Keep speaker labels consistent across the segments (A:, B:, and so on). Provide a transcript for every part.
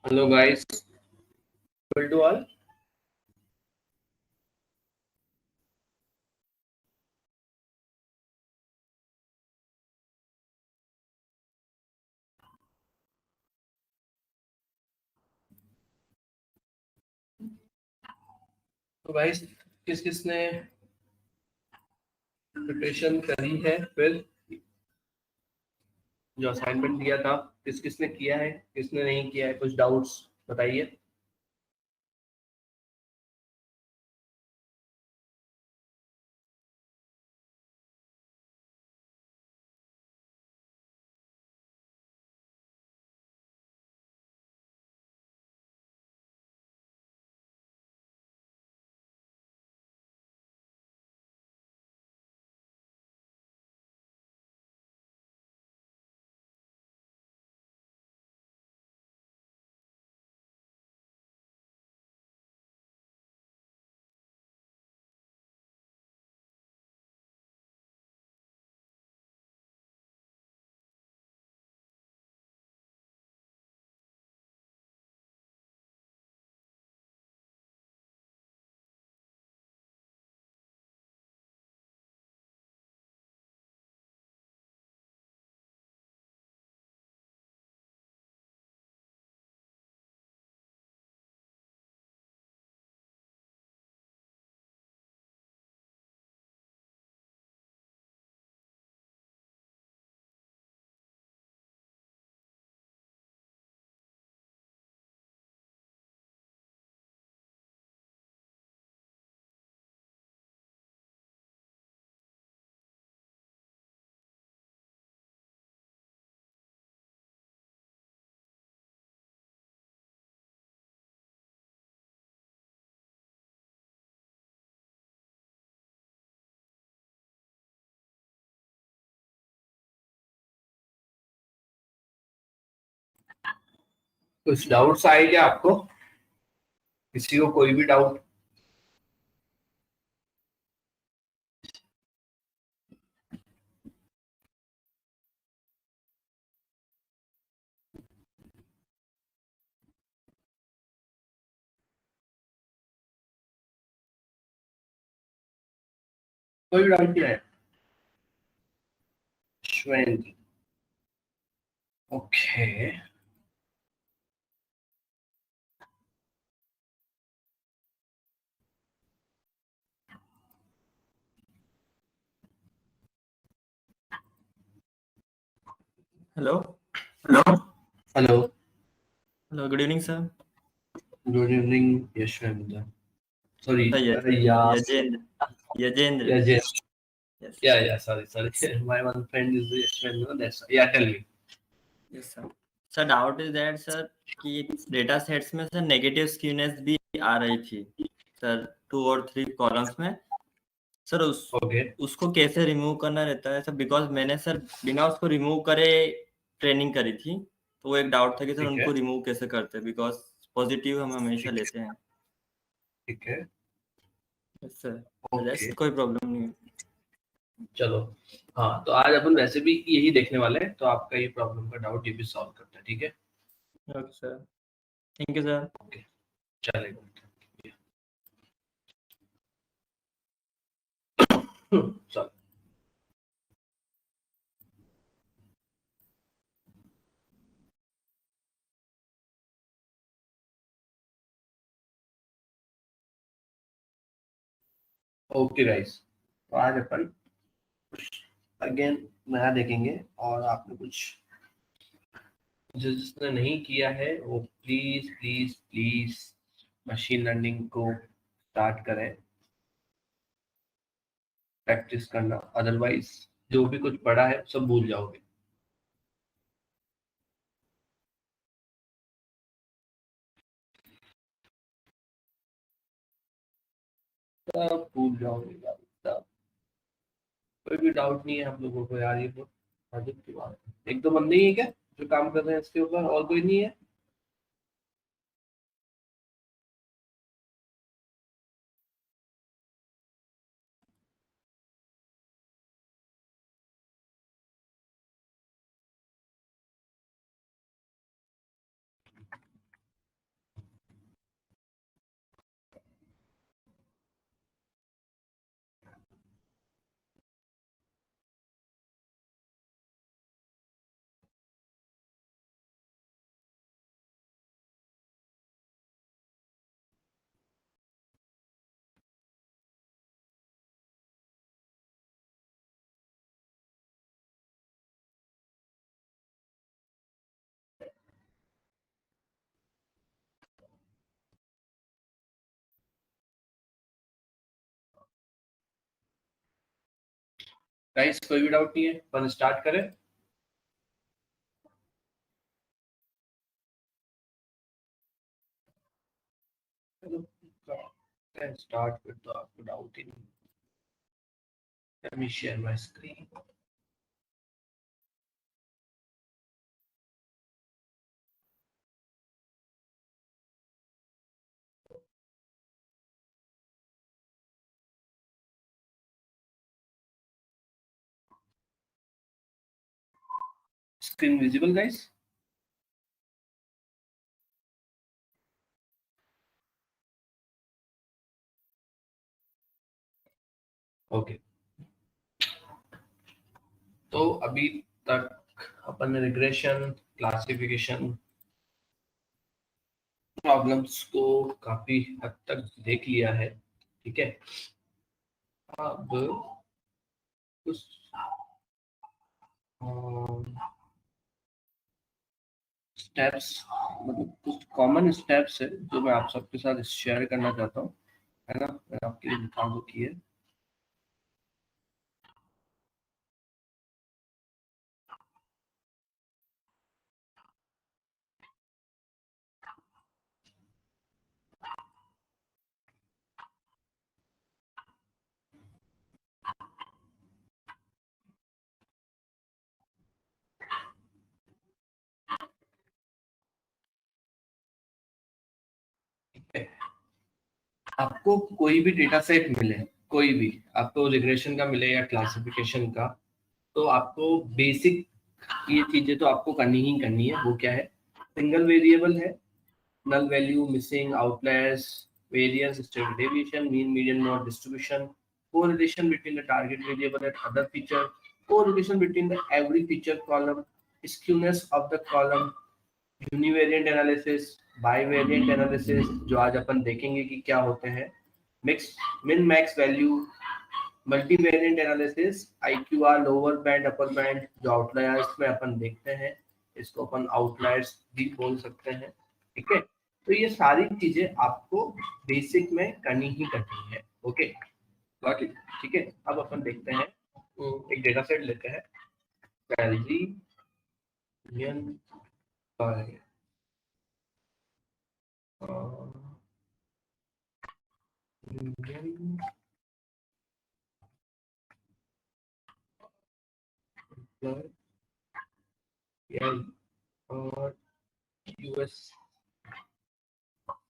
A: Hello guys, will to all. तो guys किस किसने प्रिपरेशन करी है, फिर जो असाइनमेंट दिया था किस किसने किया है, किसने नहीं किया है, कुछ डाउट्स बताइए। कुछ डाउट्स आए क्या आपको? किसी को कोई भी डाउट? कोई भी डाउट नहीं है? श्वेन ji, okay.
B: Hello
A: hello hello,
B: hello good evening sir.
A: Good evening Yashwant. Sorry,
B: Yajendra Yajendra
A: yes.
B: Yes
A: Yeah, sorry. My one friend is Yashwant. No, that's yeah. Tell me.
B: Yes sir. Sir doubt is that sir कि data sets में sir negative skewness भी आ रही थी sir, 2 और 3 columns में। Sir
A: Okay.
B: उसको कैसे remove करना रहता है सर? बिकॉज मैंने सर बिना उसको रिमूव करे ट्रेनिंग करी थी, तो वो एक डाउट था कि सर
A: ठीक है,
B: उनको रिमूव कैसे करते हैं, बिकॉज पॉजिटिव हम हमेशा लेते हैं।
A: ठीक है।
B: यस सर,
A: ओके,
B: रेस्ट कोई प्रॉब्लम नहीं है।
A: चलो। हाँ, तो आज अपन वैसे भी यही देखने वाले हैं, तो आपका ये प्रॉब्लम का डाउट ये भी सॉल्व करते हैं, ठीक है?
B: Okay sir, thank you sir.
A: Okay, चलेगा। चलो। ओके गाइस, तो आज अपन अगेन नया देखेंगे, और आपने कुछ जिसने नहीं किया है वो please please please machine learning को स्टार्ट करें, प्रैक्टिस करना, अदरवाइज जो भी कुछ पढ़ा है सब भूल जाओगे। सब भूल जाओगे यार, सब। कोई भी डाउट नहीं है आप लोगों को यार? ये तो अजीब की बात है। एक दो बंदे ही है क्या जो काम कर रहे हैं इसके ऊपर, और कोई नहीं है? गाइस कोई भी डाउट नहीं है, अपन स्टार्ट करें? स्टार्ट फिर तो आपको डाउट ही नहीं। Let me share my screen. Screen visible, guys? Okay तो अभी तक अपन ने रिग्रेशन, क्लासिफिकेशन, प्रॉब्लम्स को काफी हद तक देख लिया है, ठीक है। अब कुछ स्टेप्स, मतलब कुछ कॉमन स्टेप्स है जो मैं आप सबके साथ शेयर करना चाहता हूँ, है ना। मैं आपके लिए दिखा दूँ कि है आपको कोई भी डेटा सेट मिले, कोई भी आपको रिग्रेशन का मिले या क्लासिफिकेशन का, तो आपको बेसिक ये चीजें तो आपको करनी ही करनी है। वो क्या है? सिंगल वेरिएबल है, null value, missing, outliers, variance, standard deviation, mean, median, mode, distribution, correlation between the target variable and other feature, correlation between the every feature column, skewness of the column, univariate analysis, bivariate analysis जो आज अपन देखेंगे कि क्या होते हैं, mix, min max value, multivariate analysis, IQR, lower band upper band, जो outliers में अपन देखते हैं, इसको अपन आउटलायर्स भी बोल सकते हैं, ठीक है। तो ये सारी चीजें आपको बेसिक में करनी ही करनी है, ओके। बाकी ठीक है, अब अपन देखते हैं, एक डेटा सेट लेते हैं, सैलरी बाय इंडियन और US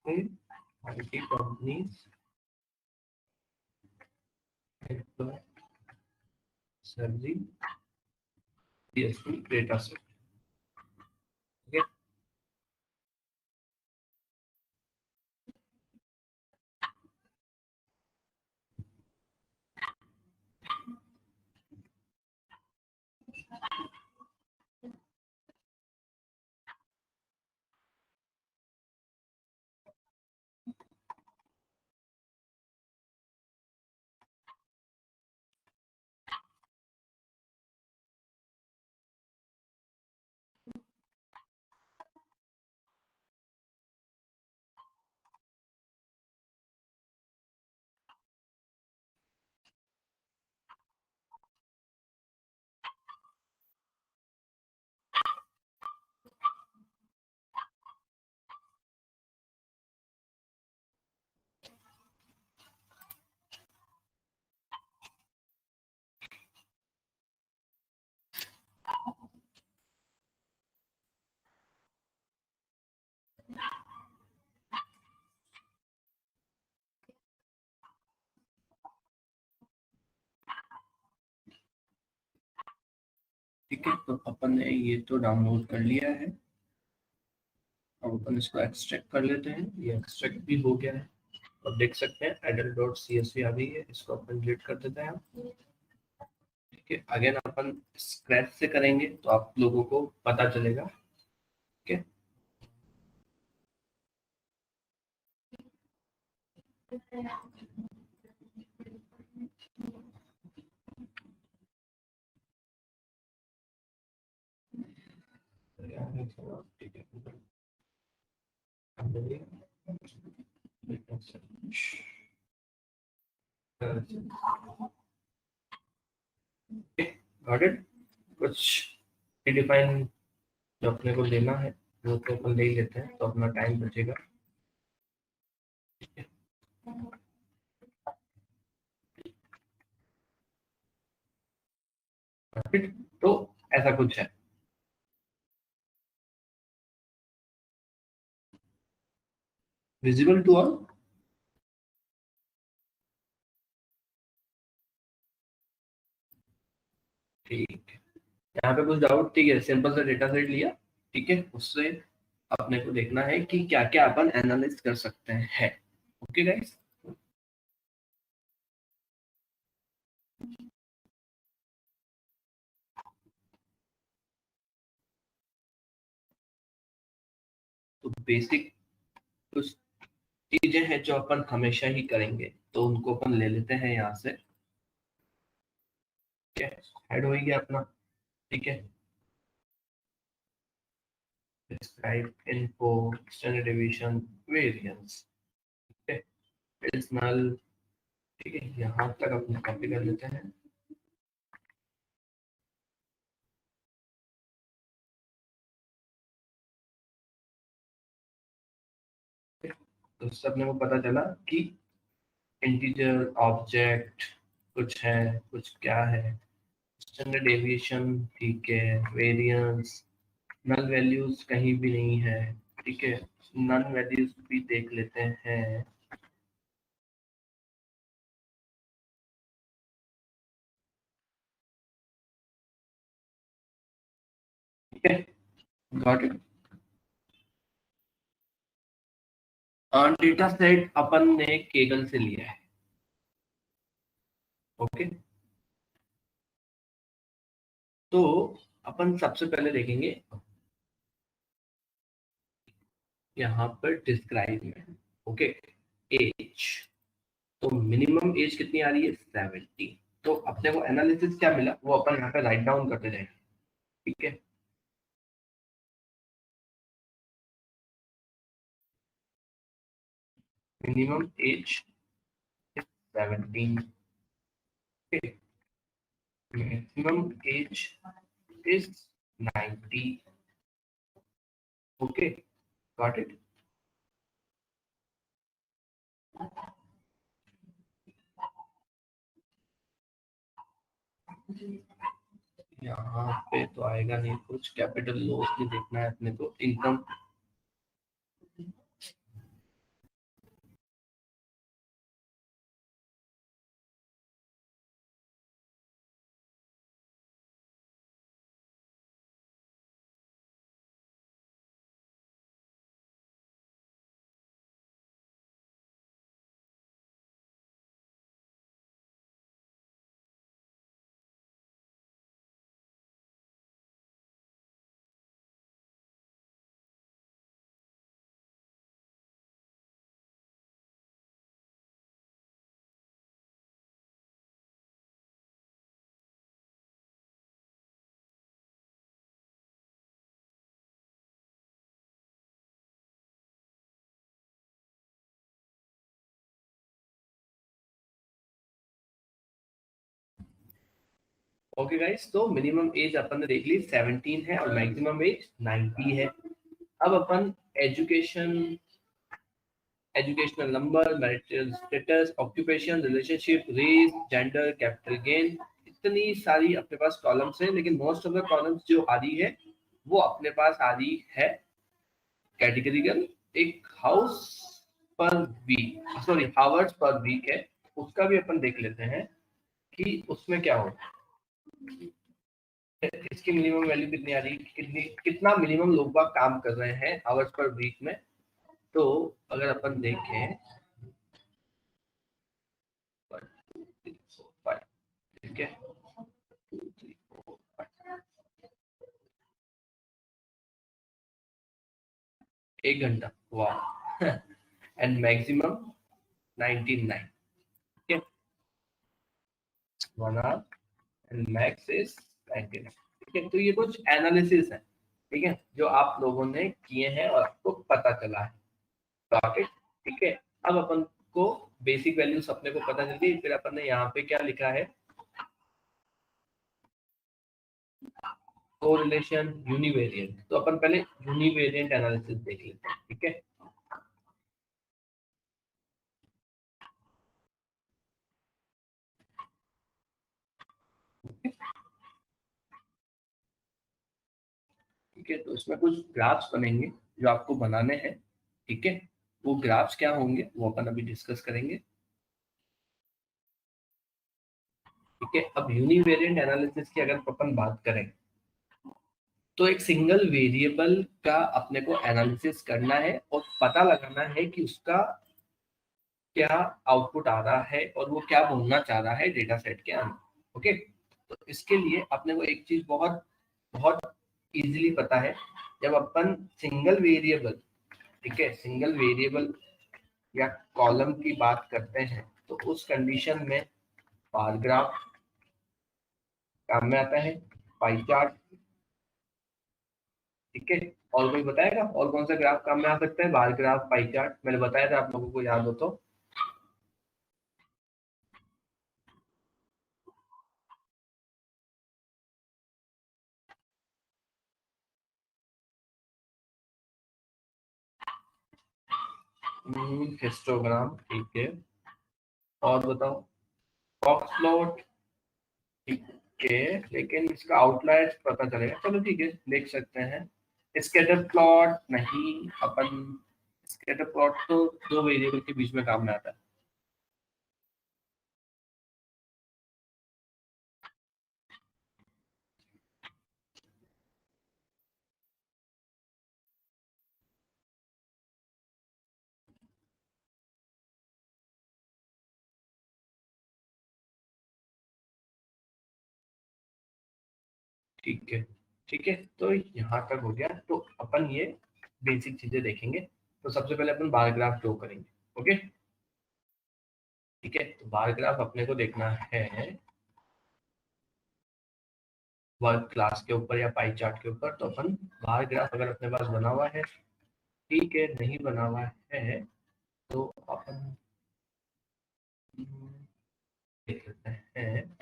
A: IT companies salary CSV data set, ठीक है। ठीक है, तो अपन ने ये तो डाउनलोड कर लिया है। अब अपन इसको एक्सट्रैक्ट कर लेते हैं, ये एक्सट्रैक्ट भी हो गया है। अब देख सकते हैं adult.csv आ गई है, इसको अपन डिलीट कर देते हैं। ठीक है, अगेन अपन स्क्रैच से करेंगे तो आप लोगों को पता चलेगा, ठीक है। ठीक है, गॉट इट। कुछ डिफाइन जो अपने को लेना है वो तो अपन ले ही लेते हैं, तो अपना टाइम बचेगा। तो ऐसा कुछ है। Visible to all. ठीक है, यहाँ पे कुछ डाउट? ठीक है, सिंपल सा डेटा सेट लिया, ठीक है, उससे अपने को देखना है कि क्या क्या अपन एनालाइज कर सकते हैं। ओके गाइस, तो बेसिक कुछ चीजें हैं जो अपन हमेशा ही करेंगे, तो उनको अपन ले लेते हैं यहाँ से। ठीक है, ऐड हो गया अपना। ठीक है, describe, info, standard deviation, variance. ठीक है, इस नल। ठीक है, यहाँ तक अपन कॉपी कर लेते हैं। तो इससे अपने को पता चला कि इंटीजर ऑब्जेक्ट कुछ है, कुछ क्या है, स्टैंडर्ड डेविएशन, ठीक है, वेरिएंस, नल वैल्यूज कहीं भी नहीं है। ठीक है, नन वैल्यूज भी देख लेते हैं। ठीक है, गॉट इट। डेटा सेट अपन ने केगल से लिया है। ओके, तो अपन सबसे पहले देखेंगे यहाँ पर डिस्क्राइब में। ओके, एज, तो मिनिमम एज कितनी आ रही है? 70। तो अपने को एनालिसिस क्या मिला वो अपन यहाँ पे राइट डाउन करते जाएंगे। ठीक है, minimum age 17, maximum age is 90. Okay, got it. यहाँ पे तो आएगा नहीं कुछ, कैपिटल लॉस नहीं देखना है अपने को, इनकम। ओके गाइस, तो मिनिमम एज अपन ने देख ली 17 है और मैक्सिमम एज 90 है। अब अपन education, educational number, marital status, occupation, relationship, race, gender, capital gain, इतनी सारी अपने पास कॉलम्स है, लेकिन मोस्ट ऑफ द कॉलम्स जो आ रही है वो अपने पास आ रही है कैटेगरिकल। एक house per week, sorry hours per week है, उसका भी अपन देख लेते हैं कि उसमें क्या होगा। इसकी मिनिमम वैल्यू कितनी आ रही है, कितनी कितना मिनिमम लोग बाग काम कर रहे हैं आवर्स पर वीक में। तो अगर अपन देखें, ठीक है, 2 3 4 5, 1 घंटा, वाह। And maximum 99। ठीक है, 1 आवर एंड मैक्स इज 99। ठीक है, तो ये कुछ एनालिसिस है, ठीक है, जो आप लोगों ने किए हैं और आपको पता चला है। Got it? ठीक है, अब अपन को बेसिक वैल्यूज अपने को पता चल गई। फिर अपन ने यहाँ पे क्या लिखा है, कोरिलेशन, यूनिवेरिएंट। तो अपन पहले यूनिवेरिएंट एनालिसिस देख लेते हैं, ठीक है। ठीक है, तो इसमें कुछ ग्राफ्स बनेंगे जो आपको बनाने हैं, ठीक है। वो ग्राफ्स क्या होंगे वो अपन अभी डिस्कस करेंगे, ठीक है। अब यूनिवेरिएंट एनालिसिस की अगर अपन बात करें तो एक सिंगल वेरिएबल का अपने को एनालिसिस करना है और पता लगाना है कि उसका क्या आउटपुट आ रहा है और वो क्या बोलना चाह रहा है डेटा सेट के अंदर, ओके। तो इसके लिए अपने को एक चीज बहुत बहुत इजीली पता है, जब अपन सिंगल वेरिएबल, ठीक है, सिंगल वेरिएबल या कॉलम की बात करते हैं तो उस कंडीशन में बार ग्राफ काम में आता है, पाई चार्ट, ठीक है। और कोई बताएगा और कौन सा ग्राफ काम में आ सकता है? बार ग्राफ, पाई चार्ट, मैंने बताया था, आप लोगों को याद हो तो। हिस्टोग्राम, ठीक है। और बताओ, बॉक्स प्लॉट, ठीक है, लेकिन इसका आउटलायर्स पता चलेगा, चलो ठीक है, देख सकते हैं। स्कैटर प्लॉट नहीं, अपन स्कैटर प्लॉट तो दो वेरिएबल के बीच में काम में आता है। ठीक है, ठीक है, तो यहाँ तक हो गया। तो अपन ये बेसिक चीजें देखेंगे। तो सबसे पहले अपन बार ग्राफ ड्रॉ करेंगे, ओके, ठीक है। तो बार ग्राफ अपने को देखना है वर्क क्लास के ऊपर या पाई चार्ट के ऊपर। तो अपन बार ग्राफ अगर अपने पास बना हुआ है, ठीक है, नहीं बना हुआ है तो अपन देख लेते हैं।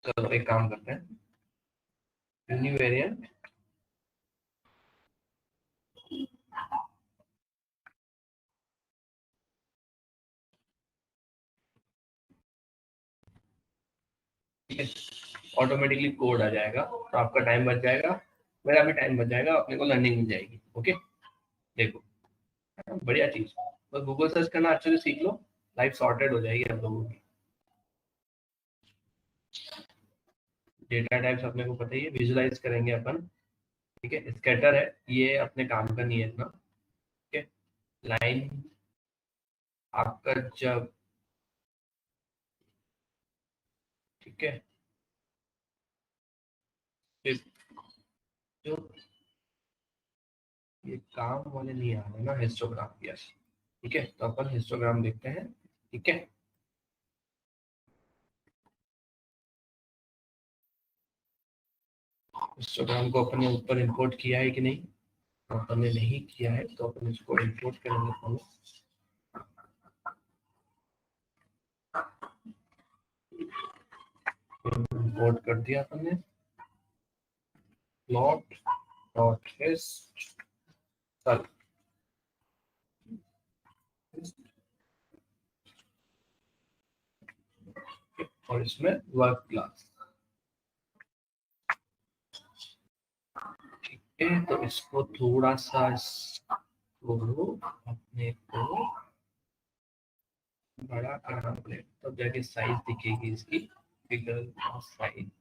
A: चलो एक काम करते हैं, यूनिवेरिएंट ऑटोमेटिकली कोड आ जाएगा, तो आपका टाइम बच जाएगा, मेरा भी टाइम बच जाएगा, अपने को लर्निंग मिल जाएगी, ओके। देखो, बढ़िया चीज, बस गूगल सर्च करना अच्छे से सीख लो, लाइफ सॉर्टेड हो जाएगी आप लोगों की। डेटा टाइप्स अपने को पता ही है, विजुलाइज करेंगे अपन, ठीक है। स्कैटर है, ये अपने काम का नहीं है इतना, ठीक है। लाइन आपका जब, ठीक है, फिर जो ये काम वाले नहीं आ रहे ना, हिस्टोग्राम, यस, ठीक है। तो अपन हिस्टोग्राम देखते हैं, ठीक है। हिस्टोग्राम को अपन ने ऊपर इंपोर्ट किया है कि नहीं? तो अपन ने नहीं किया है, तो अपन इसको इंपोर्ट करेंगे पहले। इंपोर्ट कर दिया अपन ने, प्लॉट डॉट हिस्ट, और इसमें वर्क क्लास, ठीक है। तो इसको थोड़ा सा इसको अपने को बड़ा करना पड़ेगा, तब जाके साइज दिखेगी इसकी, फिगर साइज।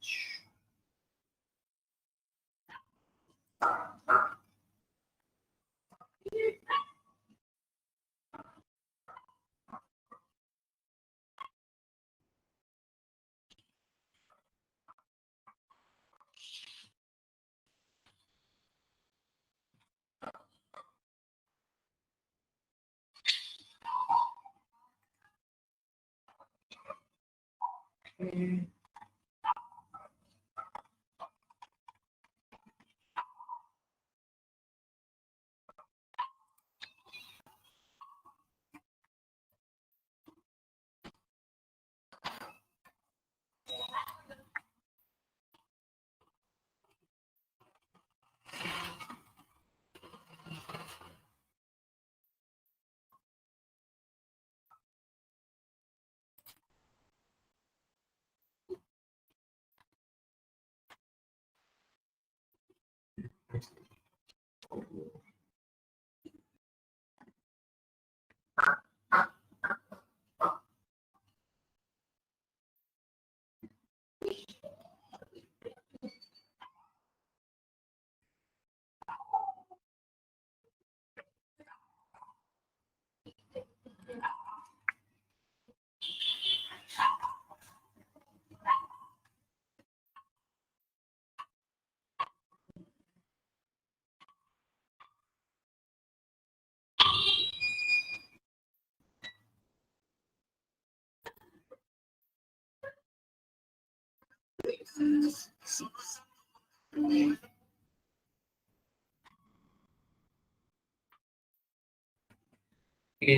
A: ये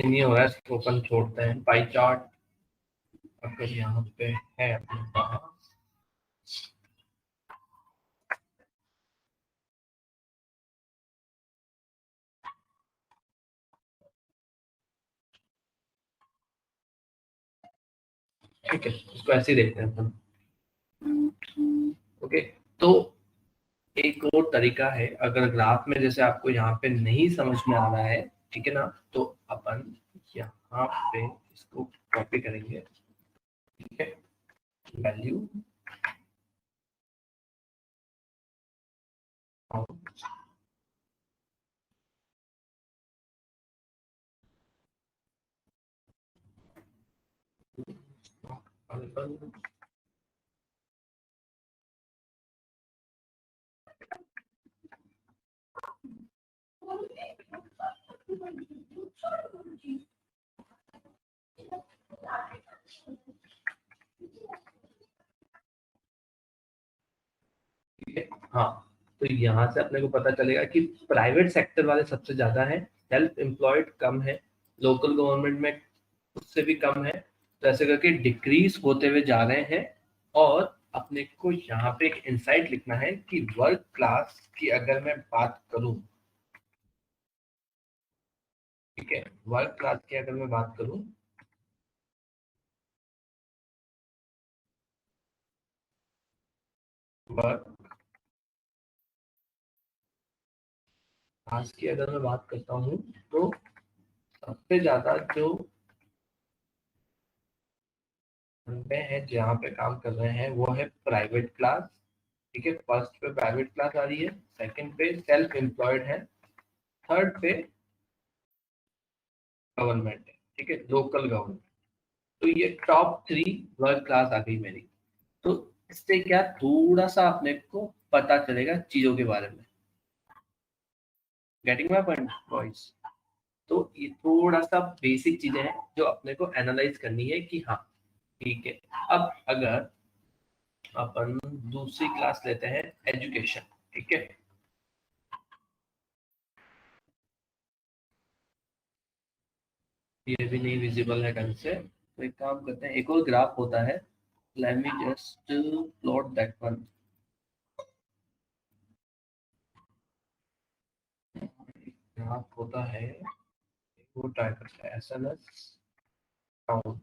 A: नहीं हो रहा है, इसको ओपन छोड़ते हैं। पाई चार्ट अगर यहाँ पे है अपने पास, ठीक है, इसको ऐसे ही देखते हैं अपन। ओके, तो एक और तरीका है, अगर ग्राफ में जैसे आपको यहाँ पे नहीं समझ में आ रहा है, ठीक है ना, तो अपन यहाँ पे इसको कॉपी करेंगे, ठीक है, वैल्यू हाँ, तो यहाँ से अपने को पता चलेगा कि प्राइवेट सेक्टर वाले सबसे ज्यादा है, सेल्फ एम्प्लॉयड कम है, लोकल गवर्नमेंट में उससे भी कम है, तो ऐसे करके डिक्रीज होते हुए जा रहे हैं। और अपने को यहाँ पे एक इंसाइट लिखना है कि वर्क क्लास की अगर मैं बात करूं, ठीक है, वर्क क्लास की अगर मैं बात करूं, वर्क क्लास की अगर मैं बात करता हूं, तो सबसे ज्यादा जो बंदे हैं जहाँ पे काम कर रहे हैं वो है प्राइवेट क्लास, ठीक है, फर्स्ट पे प्राइवेट क्लास आ रही है, सेकंड पे सेल्फ एम्प्लॉयड है, थर्ड पे गवर्नमेंट है, ठीक है, लोकल गवर्नमेंट। तो ये टॉप 3 वर्क क्लास आ गई मेरी। तो इससे क्या थोड़ा सा अपने को पता चलेगा चीजों के बारे में। Getting my point boys? तो ये थोड़ा सा बेसिक चीजें हैं जो अपने को एनालाइज करनी है कि हाँ, ठीक है। अब अगर अपन दूसरी क्लास लेते हैं, एजुकेशन, ठीक है, ये भी नहीं विजिबल है ढंग से, तो एक काम करते हैं, एक और ग्राफ होता है, let me just plot that one. Graph होता है, वो ट्राई करते हैं, एसएनएस काउंट।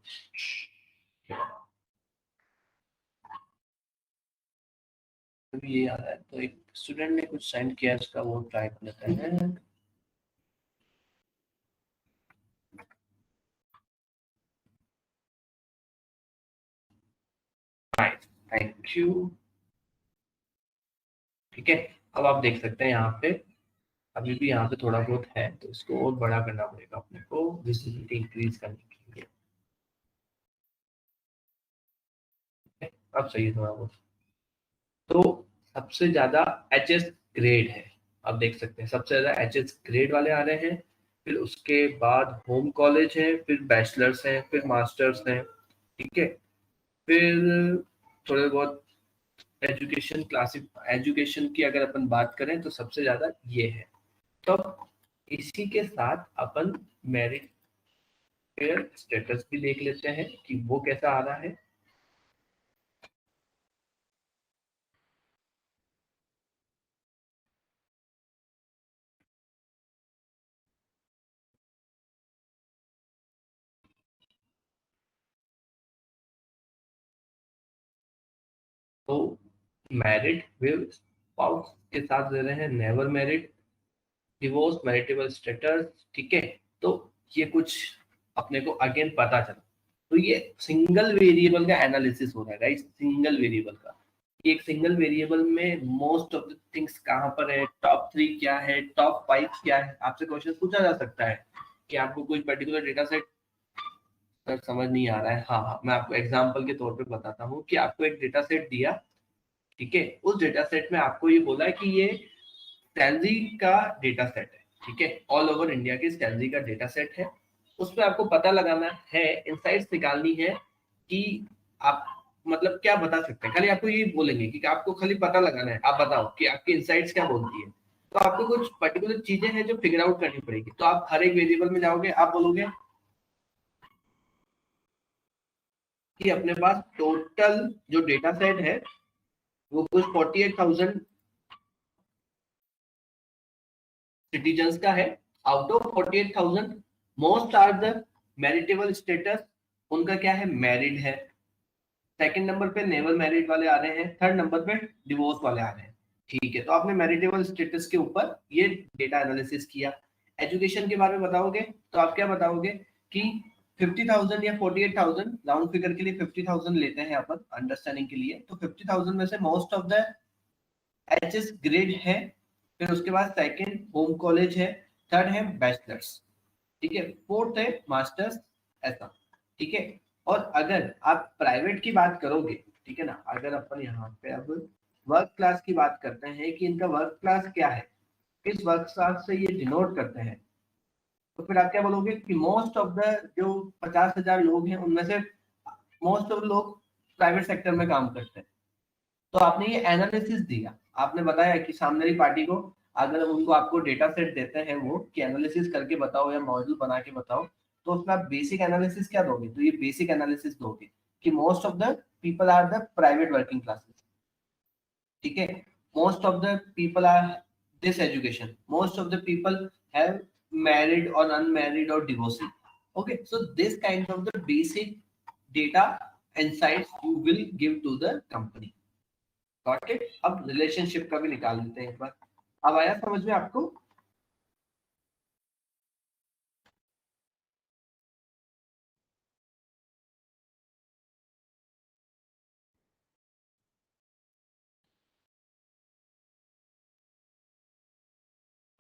A: अभी ये आ रहा है, तो एक स्टूडेंट ने कुछ सेंड किया, इसका वो ट्राई कर लेते हैं। Thank you. ठीक है, अब आप देख सकते हैं यहाँ पे अभी भी यहाँ पे थोड़ा बहुत है, तो इसको और बड़ा करना पड़ेगा अपने को विजिबिलिटी इंक्रीज करने के लिए। अब सही है थोड़ा बहुत। तो सबसे ज्यादा एच एस ग्रेड है, आप देख सकते हैं सबसे ज्यादा एच एस ग्रेड वाले आ रहे हैं, फिर उसके बाद होम कॉलेज है, फिर बैचलर्स हैं, फिर मास्टर्स हैं, ठीक है, फिर थोड़े बहुत एजुकेशन क्लासिक एजुकेशन की अगर अपन बात करें तो सबसे ज्यादा ये है। तो इसी के साथ अपन मेरिट फेयर स्टेटस भी देख लेते हैं कि वो कैसा आ रहा है। तो मैरिड विद स्पाउस के साथ दे रहे हैं, नेवर मैरिड, डिवोर्स, मैरिटेबल स्टेटस, ठीक है। तो ये कुछ अपने को अगेन पता चला। तो ये सिंगल वेरिएबल का एनालिसिस हो रहा है गाइस, सिंगल वेरिएबल का। एक सिंगल वेरिएबल में मोस्ट ऑफ द थिंग्स कहाँ पर है, टॉप 3 क्या है, टॉप 5 क्या है, आपसे क्वेश्चन पूछा जा सकता है कि आपको कोई पर्टिकुलर डेटा सेट सर समझ नहीं आ रहा है। हाँ हाँ, मैं आपको एग्जांपल के तौर पे बताता हूँ कि आपको एक डेटा सेट दिया, ठीक है, उस डेटा सेट में आपको ये बोला है कि ये सैलरी का डेटा सेट है, ठीक है, ऑल ओवर इंडिया की सैलरी का डेटा सेट है। उसमें आपको पता लगाना है, इंसाइट्स निकालनी है कि आप मतलब क्या बता सकते हैं, खाली आपको ये बोलेंगे कि आपको खाली पता लगाना है, आप बताओ कि आपकी इनसाइट्स क्या बोलती है। तो आपको कुछ पर्टिकुलर चीजें हैं जो फिगर आउट करनी पड़ेगी। तो आप हर एक वेरिएबल में जाओगे, आप बोलोगे कि अपने पास टोटल जो डेटा सेट है वो कुछ 48,000 सिटीजन्स का है। Out of 48,000 most are the maritable status, उनका क्या है, मैरिड है। सेकंड नंबर पे नेवर मैरिड वाले आ रहे हैं, थर्ड नंबर पे डिवोर्स वाले आ रहे हैं। ठीक है, तो आपने मैरिटेबल स्टेटस के ऊपर ये डेटा एनालिसिस किया। एजुकेशन के बारे में बताओगे तो आप क्या बताओगे कि 50,000 या 48,000, राउंड फिगर के लिए 50,000 लेते हैं अपन अंडरस्टैंडिंग के लिए। तो 50,000 में से most of the HS grade है, फिर उसके बाद सेकंड होम कॉलेज है, थर्ड है बैचलर्स, ठीक है, फोर्थ है मास्टर्स, ऐसा। ठीक है, और अगर आप प्राइवेट की बात करोगे, ठीक है ना, अगर अपन यहाँ पे अब वर्क क्लास की बात करते हैं कि इनका वर्क क्लास क्या है, किस वर्क क्लास से ये डिनोट करते हैं, तो फिर आप क्या बोलोगे कि मोस्ट ऑफ द जो 50,000 लोग हैं उनमें से मोस्ट ऑफ लोग प्राइवेट सेक्टर में काम करते हैं। तो आपने ये एनालिसिस दिया, आपने बताया कि सामने वाली पार्टी को अगर उनको आपको डेटा सेट देते हैं वो कि एनालिसिस करके बताओ या मॉडल बना के बताओ, तो उसमें आप बेसिक एनालिसिस क्या दोगे, तो ये बेसिक एनालिसिस दोगे कि most of the people are the private working classes. ठीक है, most of the people are this education, most of the people have married और अनमैरिड और divorcee. Okay, so this kind of the basic data insights you will give to the company. Got it. अब relationship का भी निकाल लेते हैं एक बार। अब आया समझ में आपको?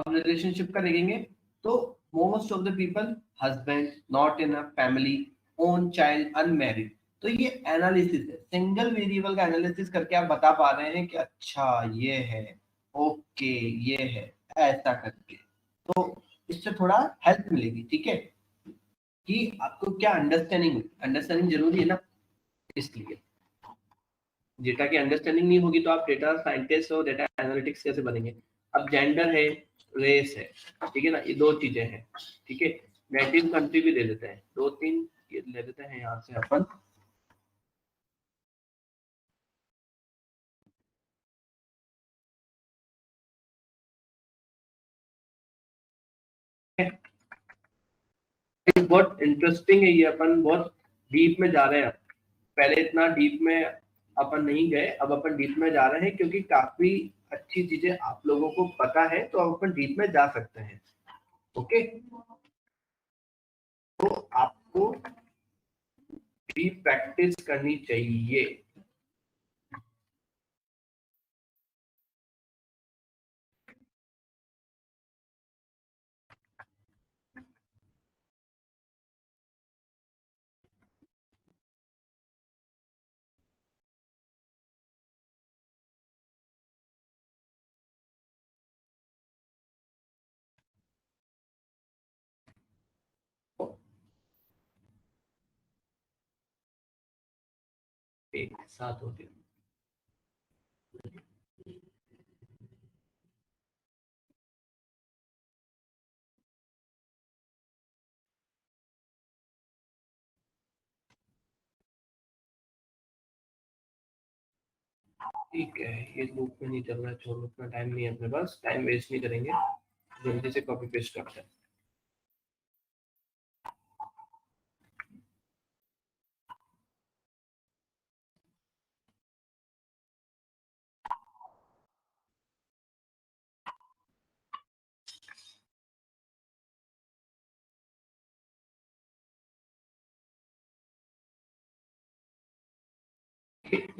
A: अब रिलेशनशिप का देखेंगे तो most of the people husband, not in a family, own child, unmarried. तो ये एनालिसिस है, सिंगल वेरिएबल का एनालिसिस करके आप बता पा रहे हैं कि अच्छा ये है, ओके ये है, ऐसा करके। तो इससे थोड़ा हेल्प मिलेगी, ठीक है, कि आपको क्या अंडरस्टैंडिंग, अंडरस्टैंडिंग जरूरी है ना, इसलिए डेटा की अंडरस्टैंडिंग नहीं होगी तो आप डेटा साइंटिस्ट और डेटा एनालिटिक्स कैसे बनेंगे। अब जेंडर है, रेस है, ठीक है ना, ये दो चीजें हैं। ठीक है, नेटिव कंट्री भी दे देते हैं, दो तीन ये ले देते हैं यहाँ से अपन। बहुत इंटरेस्टिंग है ये, अपन बहुत डीप में जा रहे हैं। पहले इतना डीप में अपन नहीं गए, अब अपन डीप में जा रहे हैं क्योंकि काफी अच्छी चीजें आप लोगों को पता है, तो अब अपन डीप में जा सकते हैं। ओके, तो आपको भी प्रैक्टिस करनी चाहिए। एक साथ हो गया, ठीक है, ये लूप में नहीं चल रहा है, छोड़ो, उतना टाइम नहीं है अपने पास, टाइम वेस्ट नहीं करेंगे, जल्दी से कॉपी पेस्ट करते हैं।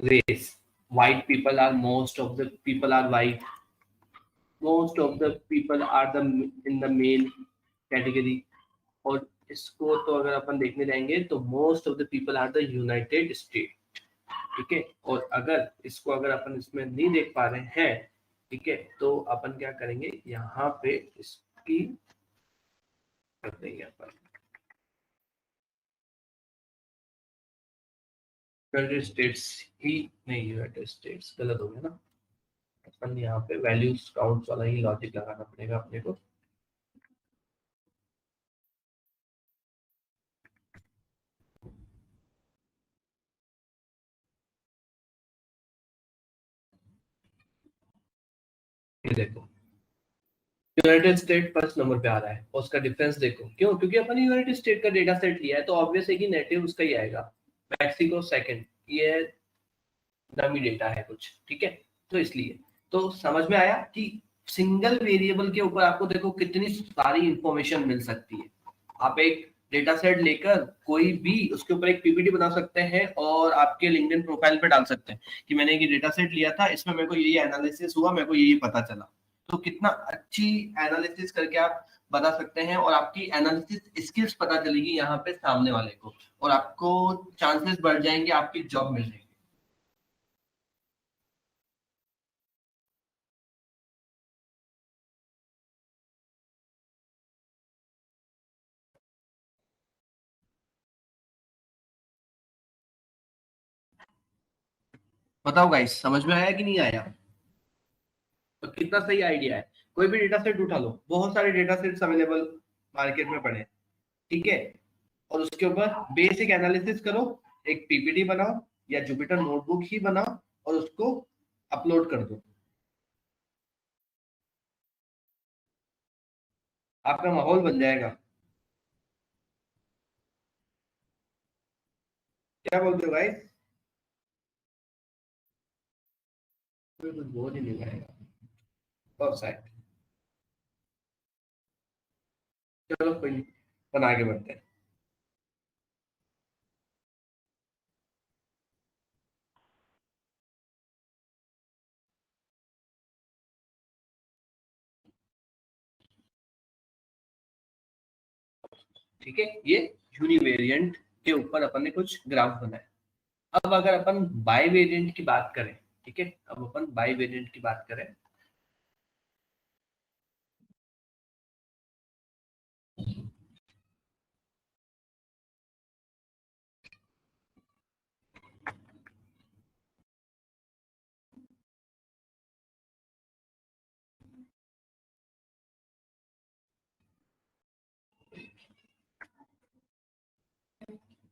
A: Race, white people are, most of the people are white, most of the people are the in the male category। और इसको तो अगर अपन देखने जाएंगे तो most of the people are the United State. ठीक है, और अगर इसको अगर अपन इसमें नहीं देख पा रहे हैं, ठीक है, तो अपन क्या करेंगे, यहाँ पे इसकी कर देंगे अपन। यूनाइटेड स्टेट्स ही नहीं, यूनाइटेड स्टेट्स गलत हो गया ना, अपन यहाँ पे वैल्यूज काउंट्स वाला ही लॉजिक लगाना पड़ेगा अपने को। ये देखो यूनाइटेड स्टेट फर्स्ट नंबर पे आ रहा है और उसका डिफरेंस देखो, क्यों? क्योंकि अपन ने यूनाइटेड स्टेट का डेटा सेट लिया है तो ऑब्वियस है कि नेटिव उसका ही आएगा। मैक्सिको सेकंड, ये डमी डेटा है कुछ, ठीक है, तो इसलिए तो समझ में आया कि सिंगल वेरिएबल के ऊपर आपको देखो कितनी सारी इंफॉर्मेशन मिल सकती है। आप एक डेटा सेट लेकर कोई भी उसके ऊपर एक पीपीटी बना सकते हैं और आपके लिंक्डइन प्रोफाइल पे डाल सकते हैं कि मैंने ये डेटा सेट लिया था, इसमें मेरे को यही एनालिसिस हुआ, मेरे को यही पता चला। तो कितना अच्छी एनालिसिस करके आप बता सकते हैं और आपकी एनालिसिस स्किल्स पता चलेगी यहाँ पे सामने वाले को, और आपको चांसेस बढ़ जाएंगे आपकी जॉब मिलने के। बताओ गाइस, समझ में आया कि नहीं आया? तो कितना सही आइडिया है। कोई भी डेटा सेट उठा लो, बहुत सारे डेटा सेट्स अवेलेबल मार्केट में पड़े हैं, ठीक है, और उसके ऊपर बेसिक एनालिसिस करो, एक पीपीटी बनाओ या जुपिटर नोटबुक ही बनाओ और उसको अपलोड कर दो। आपका माहौल बन जाएगा। क्या बोलते हो भाई? कोई कुछ बोल ही नहीं पाएगा। परफेक्ट। चलो कोई नहीं, अपन आगे बढ़ते हैं। ठीक है, ये यूनिवेरिएंट के ऊपर अपन ने कुछ ग्राफ बनाए। अब अगर अपन बाई वेरिएंट की बात करें, ठीक है, अब अपन बाई वेरिएंट की बात करें।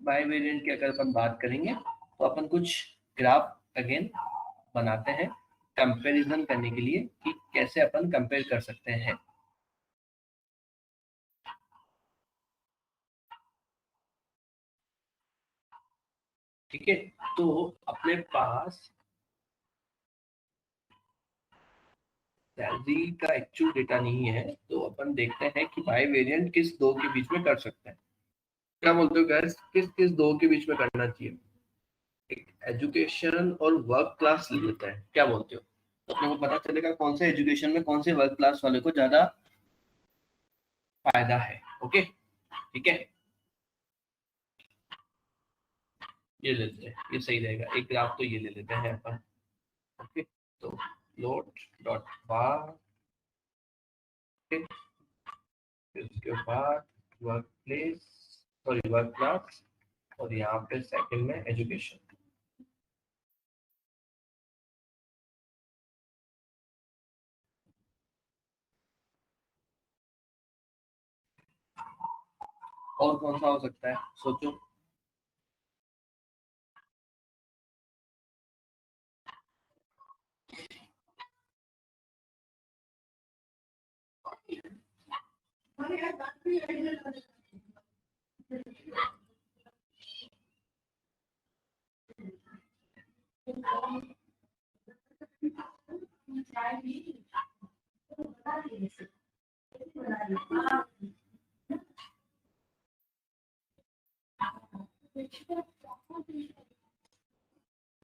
A: बाई वेरिएंट की अगर अपन बात करेंगे तो अपन कुछ ग्राफ अगेन बनाते हैं कंपैरिजन करने के लिए कि कैसे अपन कंपेयर कर सकते हैं। ठीक है, तो अपने पास सैलरी का एक्चुअल डेटा नहीं है, तो अपन देखते हैं कि बाई वेरिएंट किस दो के बीच में कर सकते हैं। क्या बोलते हो गैस, किस किस दो के बीच में करना चाहिए? एक एजुकेशन और वर्क क्लास ले लेते हैं, क्या बोलते हो? तो अपने को पता चलेगा कौन से एजुकेशन में कौन से वर्क क्लास वाले को ज्यादा फायदा है। ओके, ठीक है, ये ले लेते हैं, ये सही रहेगा। एक ग्राफ तो ये ले लेते हैं अपन। ओके, तो लोड डॉट बार, फिर उसके बाद work place, sorry work class, और यहाँ पे सेकंड में एजुकेशन। और कौन सा हो सकता है, सोचो।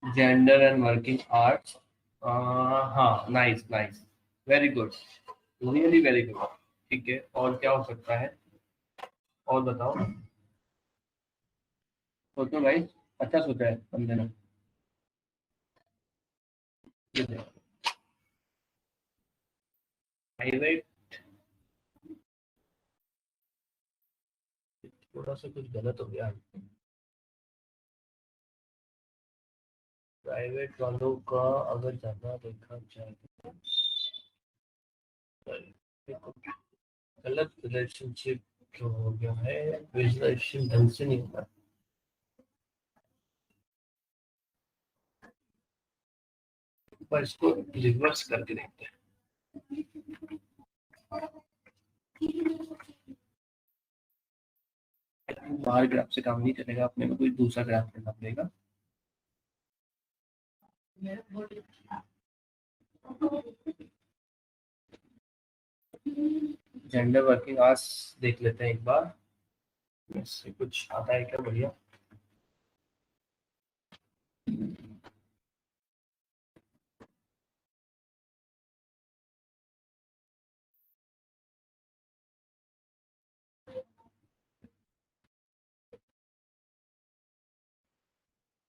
A: जेंडर एंड वर्किंग आर्ट्स, हाँ, nice nice, very good, really very good. ठीक है, और क्या हो सकता है, और बताओ, सोचो भाई, अच्छा सोचा है बंदे ने। प्राइवेट, थोड़ा सा कुछ गलत हो गया। प्राइवेट वालों का अगर ज्यादा देखा जाए तो गलत रिलेशनशिप जो हो गया है, विजुअलाइजेशन ढंग से नहीं होता। पर इसको रिवर्स करके देखते हैं। बाहर ग्राफ से काम नहीं चलेगा, अपने को कोई दूसरा ग्राफ करना पड़ेगा। जेंडर वर्किंग आवर्स देख लेते हैं एक बार, इससे कुछ आता है क्या बढ़िया।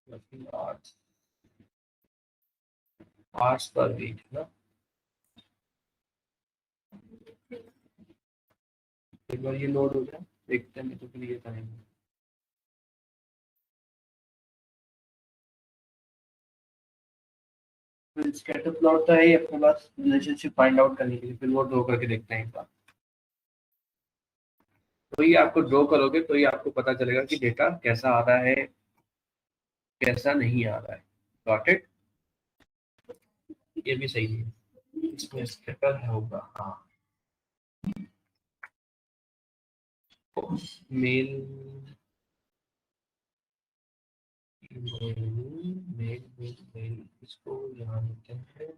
A: वर्किंग आवर्स पर वीक ना, एक बार ये लोड हो जाए देखते हैं, तो फिर ये करेंगे। स्कैटर प्लॉट तो है ही अपने पास रिलेशनशिप फाइंड आउट करने के लिए, फिर वो ड्रॉ करके देखते हैं एक बार। तो ये आपको ड्रॉ करोगे तो ये आपको पता चलेगा कि डेटा कैसा आ रहा है, कैसा नहीं आ रहा है। Got it? ये भी सही है, इसमें स्कैटर है होगा। हाँ, male male male male male, इसको यहाँ लेते हैं।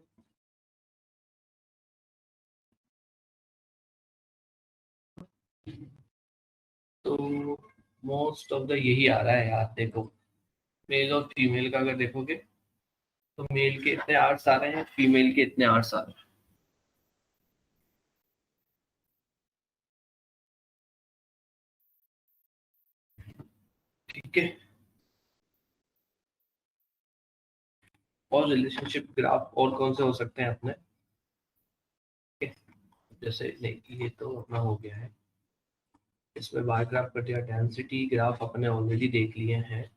A: तो मोस्ट ऑफ द यही आ रहा है यार। देखो मेल और फीमेल का अगर देखोगे तो मेल के इतने आर्ट्स आ रहे हैं, फीमेल के इतने आर्ट्स आ रहे हैं। ठीक है, और रिलेशनशिप ग्राफ और कौन से हो सकते हैं अपने? जैसे नहीं, ये तो अपना हो गया है, इसमें बार ग्राफ कर दिया। डेंसिटी ग्राफ अपने ऑलरेडी देख लिए हैं।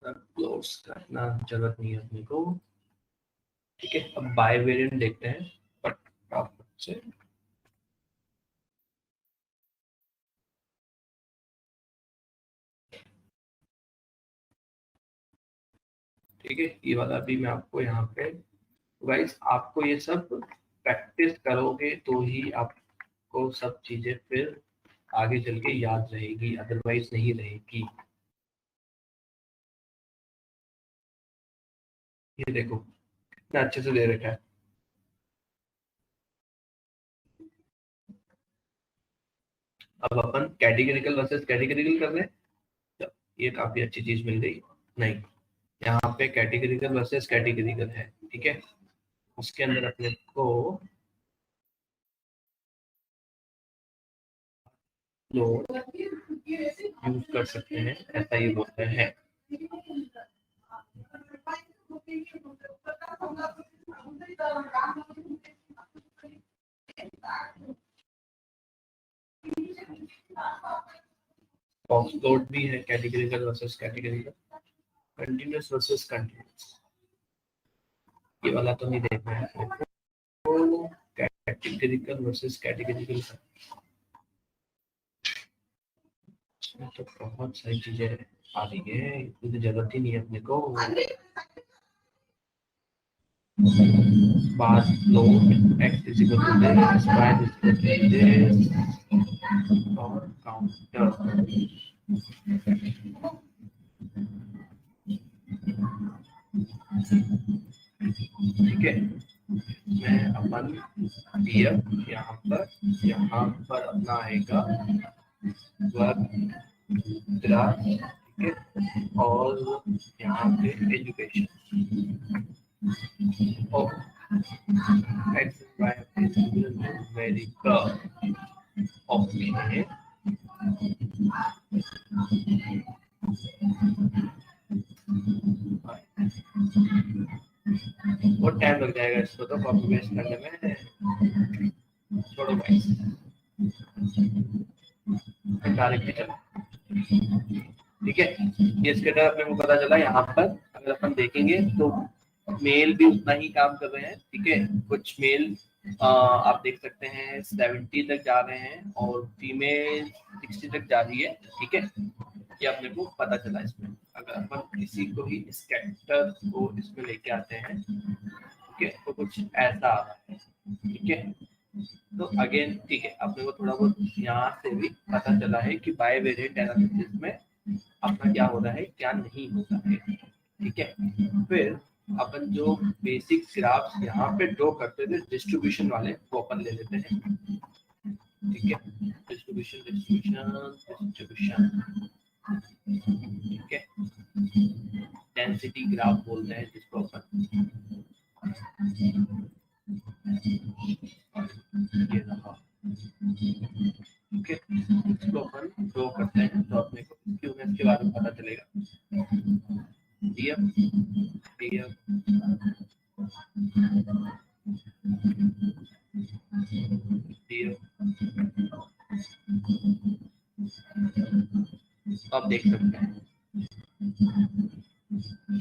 A: क्लोज करना जरूरत नहीं है अपने को। ठीक है, अब बाय वेरिएंट देखते हैं फटाफट से। ठीक है, ये वाला भी मैं आपको यहाँ पे, गाइस आपको ये सब प्रैक्टिस करोगे तो ही आपको सब चीजें फिर आगे चल के याद रहेगी, अदरवाइज नहीं रहेगी। ये देखो कितना अच्छे से दे रखा है। अब अपन कैटेगरिकल वर्सेस कैटेगरिकल कर रहे हैं, तो ये काफी अच्छी चीज मिल गई। नहीं, यहाँ पे कैटेगरिकल वर्सेस कैटेगरिकल है। ठीक है, उसके अंदर अपने को लोड यूज कर सकते हैं, ऐसा ही बोलते हैं। बॉक्स लोड भी है, categorical versus categorical, continuous versus continuous. ये वाला तो नहीं देखना है तो कैटेगरिकल वर्सेस कैटेगरिकल तो बहुत सारी चीजें आ रही है, इतनी जरूरत ही नहीं है अपने को। बार load x is equal to this, y is equal to this और काउंटर। ठीक है, मैं अपन df यहाँ पर अपना आएगा वर्क ग्राफ। ठीक है, और यहाँ पे एजुकेशन और x y is numerical। Okay, बहुत टाइम लग जाएगा इसको तो कॉपी पेस्ट करने में। छोड़ो भाई, डायरेक्टली चलो। ठीक है, ये स्केटर अपने को पता चला। यहाँ पर अगर अपन देखेंगे तो मेल भी उतना ही काम कर रहे हैं। ठीक है, कुछ मेल आप देख सकते हैं 70 तक जा रहे हैं और फीमेल 60 तक जा रही है। ठीक है, ये अपने को पता चला इसमें। अगर अपन किसी को ही स्केटर को इसमें लेके आते हैं, ठीक है, तो कुछ ऐसा आ रहा है। ठीक है, तो अगेन ठीक है, अपने को थोड़ा बहुत यहाँ से भी पता चला है कि बायवेरिएंट एनालिसिस में अपना क्या हो रहा है, क्या नहीं होता है। ठीक है, फिर अपन जो बेसिक ग्राफ्स यहाँ पे ड्रॉ करते थे डिस्ट्रीब्यूशन वाले, वो अपन ले लेते हैं। ठीक है, डिस्ट्रीब्यूशन। ठीक है, डेंसिटी ग्राफ बोलते हैं जिसको अपन। ये रहा। ठीक है, इसको अपन ड्रॉ करते हैं तो अपने को क्यूनेस के बारे में पता चलेगा। आप देख सकते हैं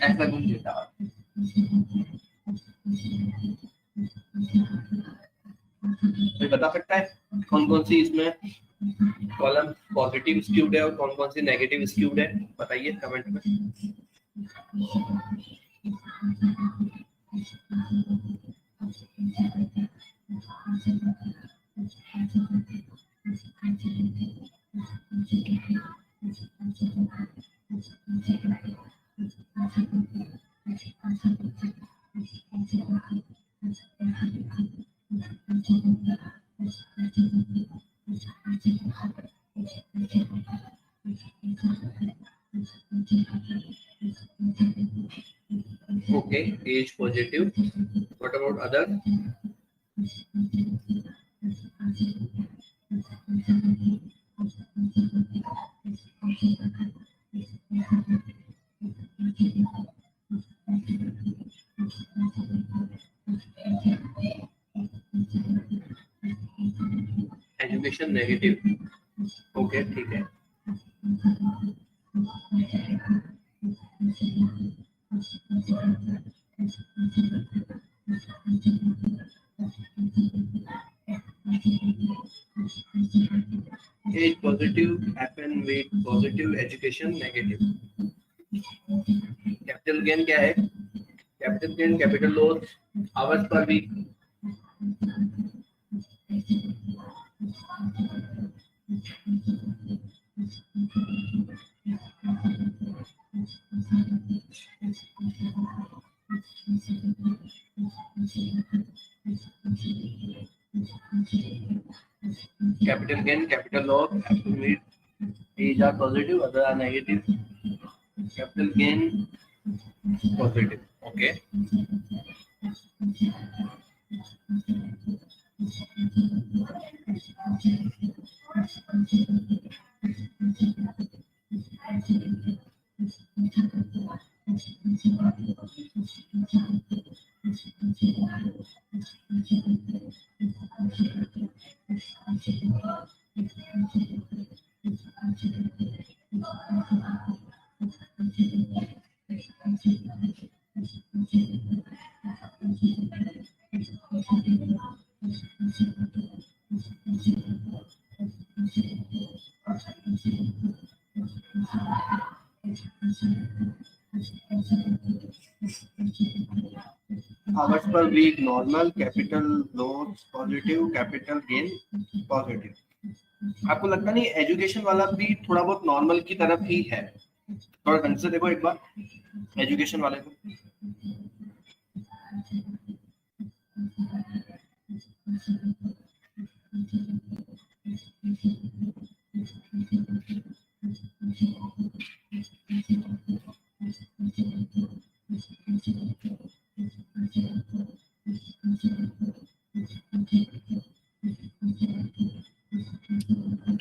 A: ऐसा कुछ डेटा कोई बता सकता है कौन कौन सी इसमें कॉलम पॉजिटिव स्क्यूड है और कौन कौन सी नेगेटिव स्क्यूड है? बताइए कमेंट में। Okay, age positive. What about other? Education negative. Okay, ठीक है। Age positive, FN weight positive, education negative. Capital gain क्या है? Capital gain, capital loss, hours per week. Capital gain, capital loss, absolute age are positive, other are negative. Capital gain positive. Okay. Hours per week normal, capital loss positive, capital gain positive. आपको लगता नहीं education वाला भी थोड़ा बहुत normal की तरफ ही है? थोड़ा ढंग से देखो एक बार एजुकेशन वाले को।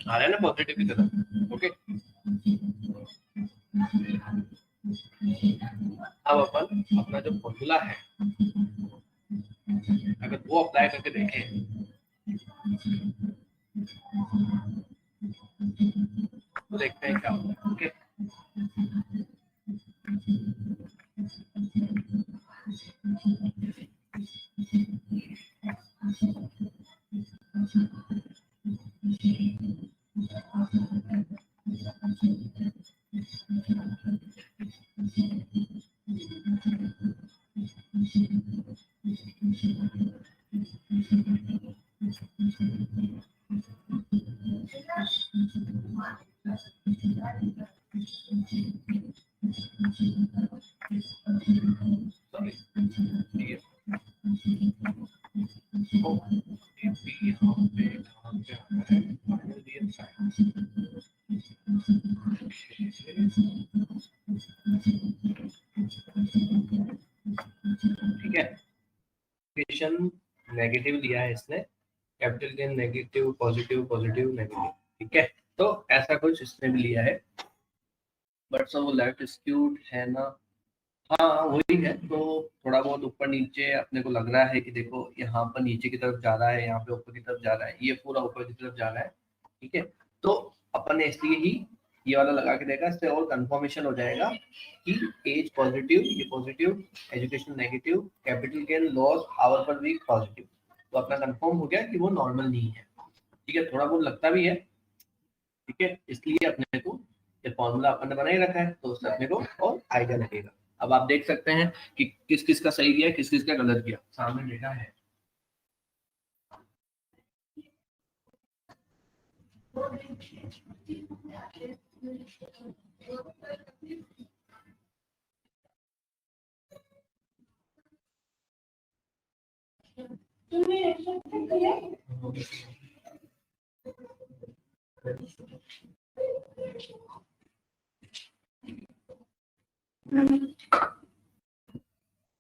A: आ रहा है ना पॉजिटिव की तरफ? ओके, अब अपन अपना जो फॉर्मूला है अगर वो अप्लाई करके देखें तो देखते हैं क्या होता है। ठीक है, नेगेटिव दिया है इसने, capital gain negative positive positive negative, ठीक है। तो ऐसा कुछ इसने भी लिया है, बट सब वो लेफ्ट स्क्यूड है ना, हाँ वही है। तो थोड़ा बहुत ऊपर नीचे अपने को लग रहा है कि देखो यहाँ पर नीचे की तरफ जा रहा है, यहाँ पे ऊपर की तरफ जा रहा है, ये पूरा ऊपर की तरफ जा रहा है, ठीक है। तो अपन ने इसलिए ही ये वाला लगा के देखा, इससे और कंफर्मेशन हो जाएगा कि एज पॉजिटिव, ये positive, education negative, capital gain loss hour per week positive. तो अपना कंफर्म हो गया कि वो नॉर्मल नहीं है, ठीक है। थोड़ा बहुत लगता भी है, ठीक है, इसलिए अपने को ये फॉर्मूला अपन ने बनाई रखा है, तो उससे अपने को और आइडिया लगेगा। अब आप देख सकते हैं कि किस किस का सही गया, किस किस का गलत गया, सामने डेटा है।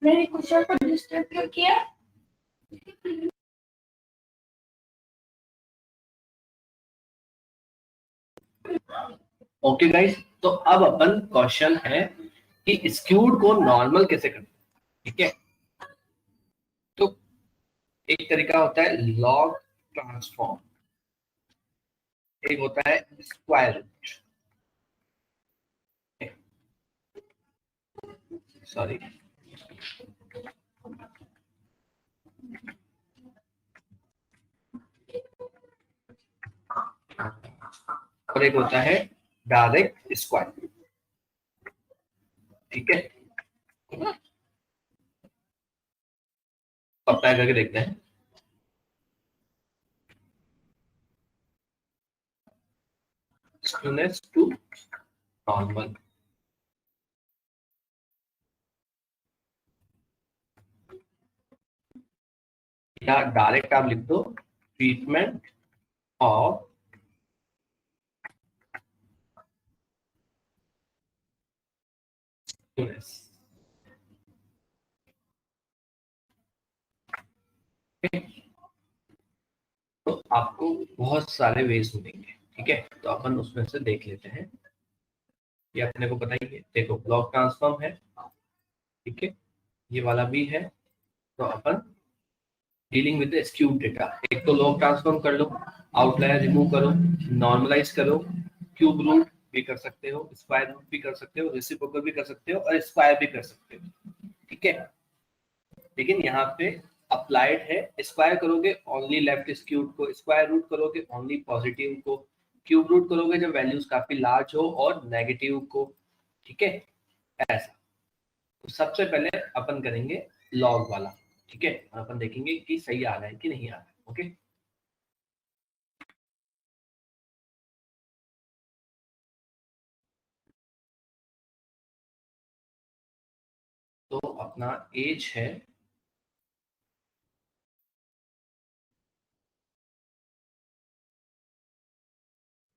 C: मेरी क्वेश्चन को डिस्टर्ब क्यों किया?
A: ओके गाइस, तो अब अपन क्वेश्चन है कि स्क्यूड को नॉर्मल कैसे करते हैं, ठीक है। तो एक तरीका होता है लॉग ट्रांसफॉर्म, एक होता है स्क्वायर रूट, सॉरी, और एक होता है डायरेक्ट स्क्वायर, ठीक है। अप्लाई करके देखते हैं। स्क्यूनेस टू नॉर्मल, या डायरेक्ट आप लिख दो ट्रीटमेंट ऑफ स्क्यूनेस। तो आपको बहुत सारे वेज मिलेंगे, ठीक है। तो अपन उसमें से देख लेते हैं। ये अपने को पता ही है, देखो ब्लॉक ट्रांसफॉर्म है, ठीक है, ये वाला भी है। तो अपन डीलिंग विद स्क्यूड डेटा, एक तो लॉग ट्रांसफॉर्म कर लो, आउटलायर रिमूव करो, नॉर्मलाइज करो, क्यूब रूट भी कर सकते हो, स्क्वायर रूट भी कर सकते हो, रेसिप्रोकल भी कर सकते हो, और स्क्वायर भी कर सकते हो, ठीक है। लेकिन यहाँ पे अप्लाइड है, स्क्वायर करोगे ओनली लेफ्ट स्क्यूड को, स्क्वायर रूट करोगे ओनली पॉजिटिव को, क्यूब रूट करोगे जब वैल्यूज काफी लार्ज हो, और नेगेटिव को, ठीक है। ऐसा तो सबसे पहले अपन करेंगे लॉग वाला, ठीक है, और अपन देखेंगे कि सही आ रहा है कि नहीं आ रहा है, ओके। तो अपना एज है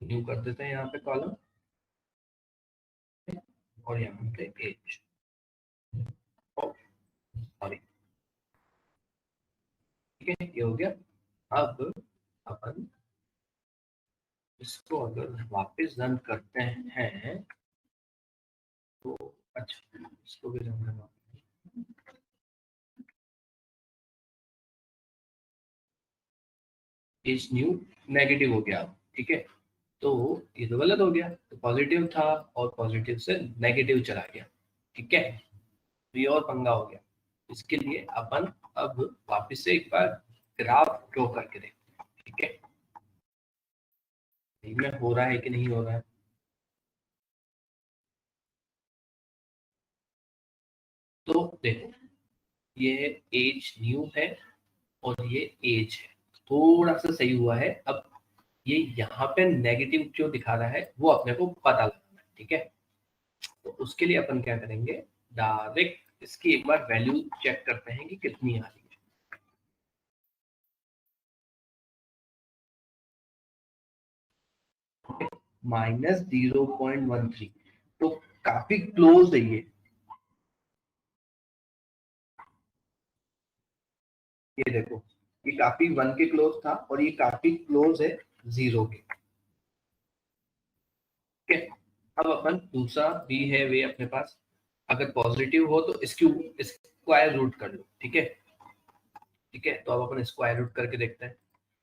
A: न्यू कर देते हैं यहाँ पे कॉलम, और यहाँ पे एज, सॉरी, ठीक है, ये हो गया। अब अपन इसको अगर वापस रन करते हैं तो अच्छा, इसको भी रन करना, एज न्यू नेगेटिव हो गया, ठीक है। तो ये तो गलत हो गया, तो पॉजिटिव था और पॉजिटिव से नेगेटिव चला गया, ठीक है। तो ये और पंगा हो गया। इसके लिए अपन अब वापस से एक बार ग्राफ ड्रॉ करके देखते हैं, ठीक है। में हो रहा है कि नहीं हो रहा है। तो देखो, ये एज न्यू है और ये एज है, थोड़ा सा सही हुआ है। अब ये यहाँ पे नेगेटिव क्यों दिखा रहा है वो अपने को पता लगाना है, ठीक है। तो उसके लिए अपन क्या करेंगे, डायरेक्ट इसकी एक बार वैल्यू चेक करते हैं कि कितनी आ रही है। -0.13, तो काफी क्लोज है ये देखो, ये काफी 1 के क्लोज था और ये काफी क्लोज है 0 के, ठीक है। अब अपन दूसरा भी है वे अपने पास, अगर पॉजिटिव हो तो इसकी स्क्वायर रूट कर लो, ठीक है। ठीक है, तो अब अपन स्क्वायर रूट करके देखते हैं।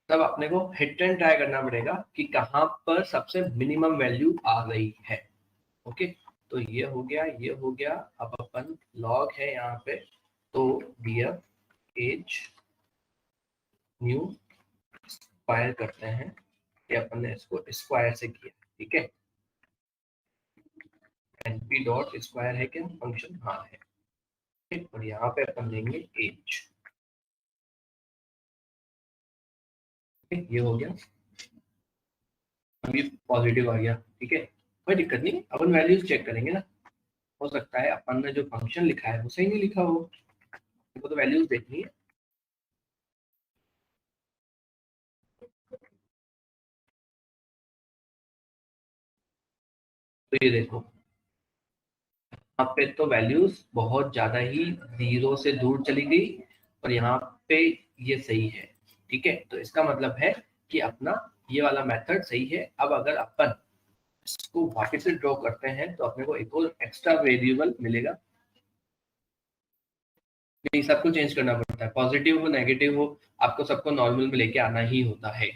A: तब अपने को हिट एंड ट्राई करना पड़ेगा कि कहाँ पर सबसे मिनिमम वैल्यू आ रही है, ओके। तो ये हो गया, ये हो गया। अब अपन लॉग है यहाँ पे, तो डियर एज न्यू स्क्वायर करते हैं, ये अपन ने इसको स्क्वायर से किया, ठीक है। np डॉट स्क्वायर है क्या फंक्शन, हाँ है, ठीक। और यहाँ पे अपन देंगे एज, ये हो गया। अभी पॉजिटिव आ गया, ठीक है, कोई दिक्कत नहीं, अपन वैल्यूज चेक करेंगे ना। हो सकता है अपन ने जो फंक्शन लिखा है वो सही नहीं लिखा हो, वो तो वैल्यूज देखनी है। तो ये देखो, यहाँ पे तो वैल्यूज बहुत ज्यादा ही 0 से दूर चली गई और यहाँ पे ये सही है, ठीक है। तो इसका मतलब है कि अपना ये वाला मेथड सही है। अब अगर अपन इसको वापस से ड्रॉ करते हैं तो अपने को एक और एक्स्ट्रा वेरिएबल मिलेगा। नहीं, सबको चेंज करना पड़ता है, पॉजिटिव हो नेगेटिव हो, आपको सबको नॉर्मल में लेके आना ही होता है।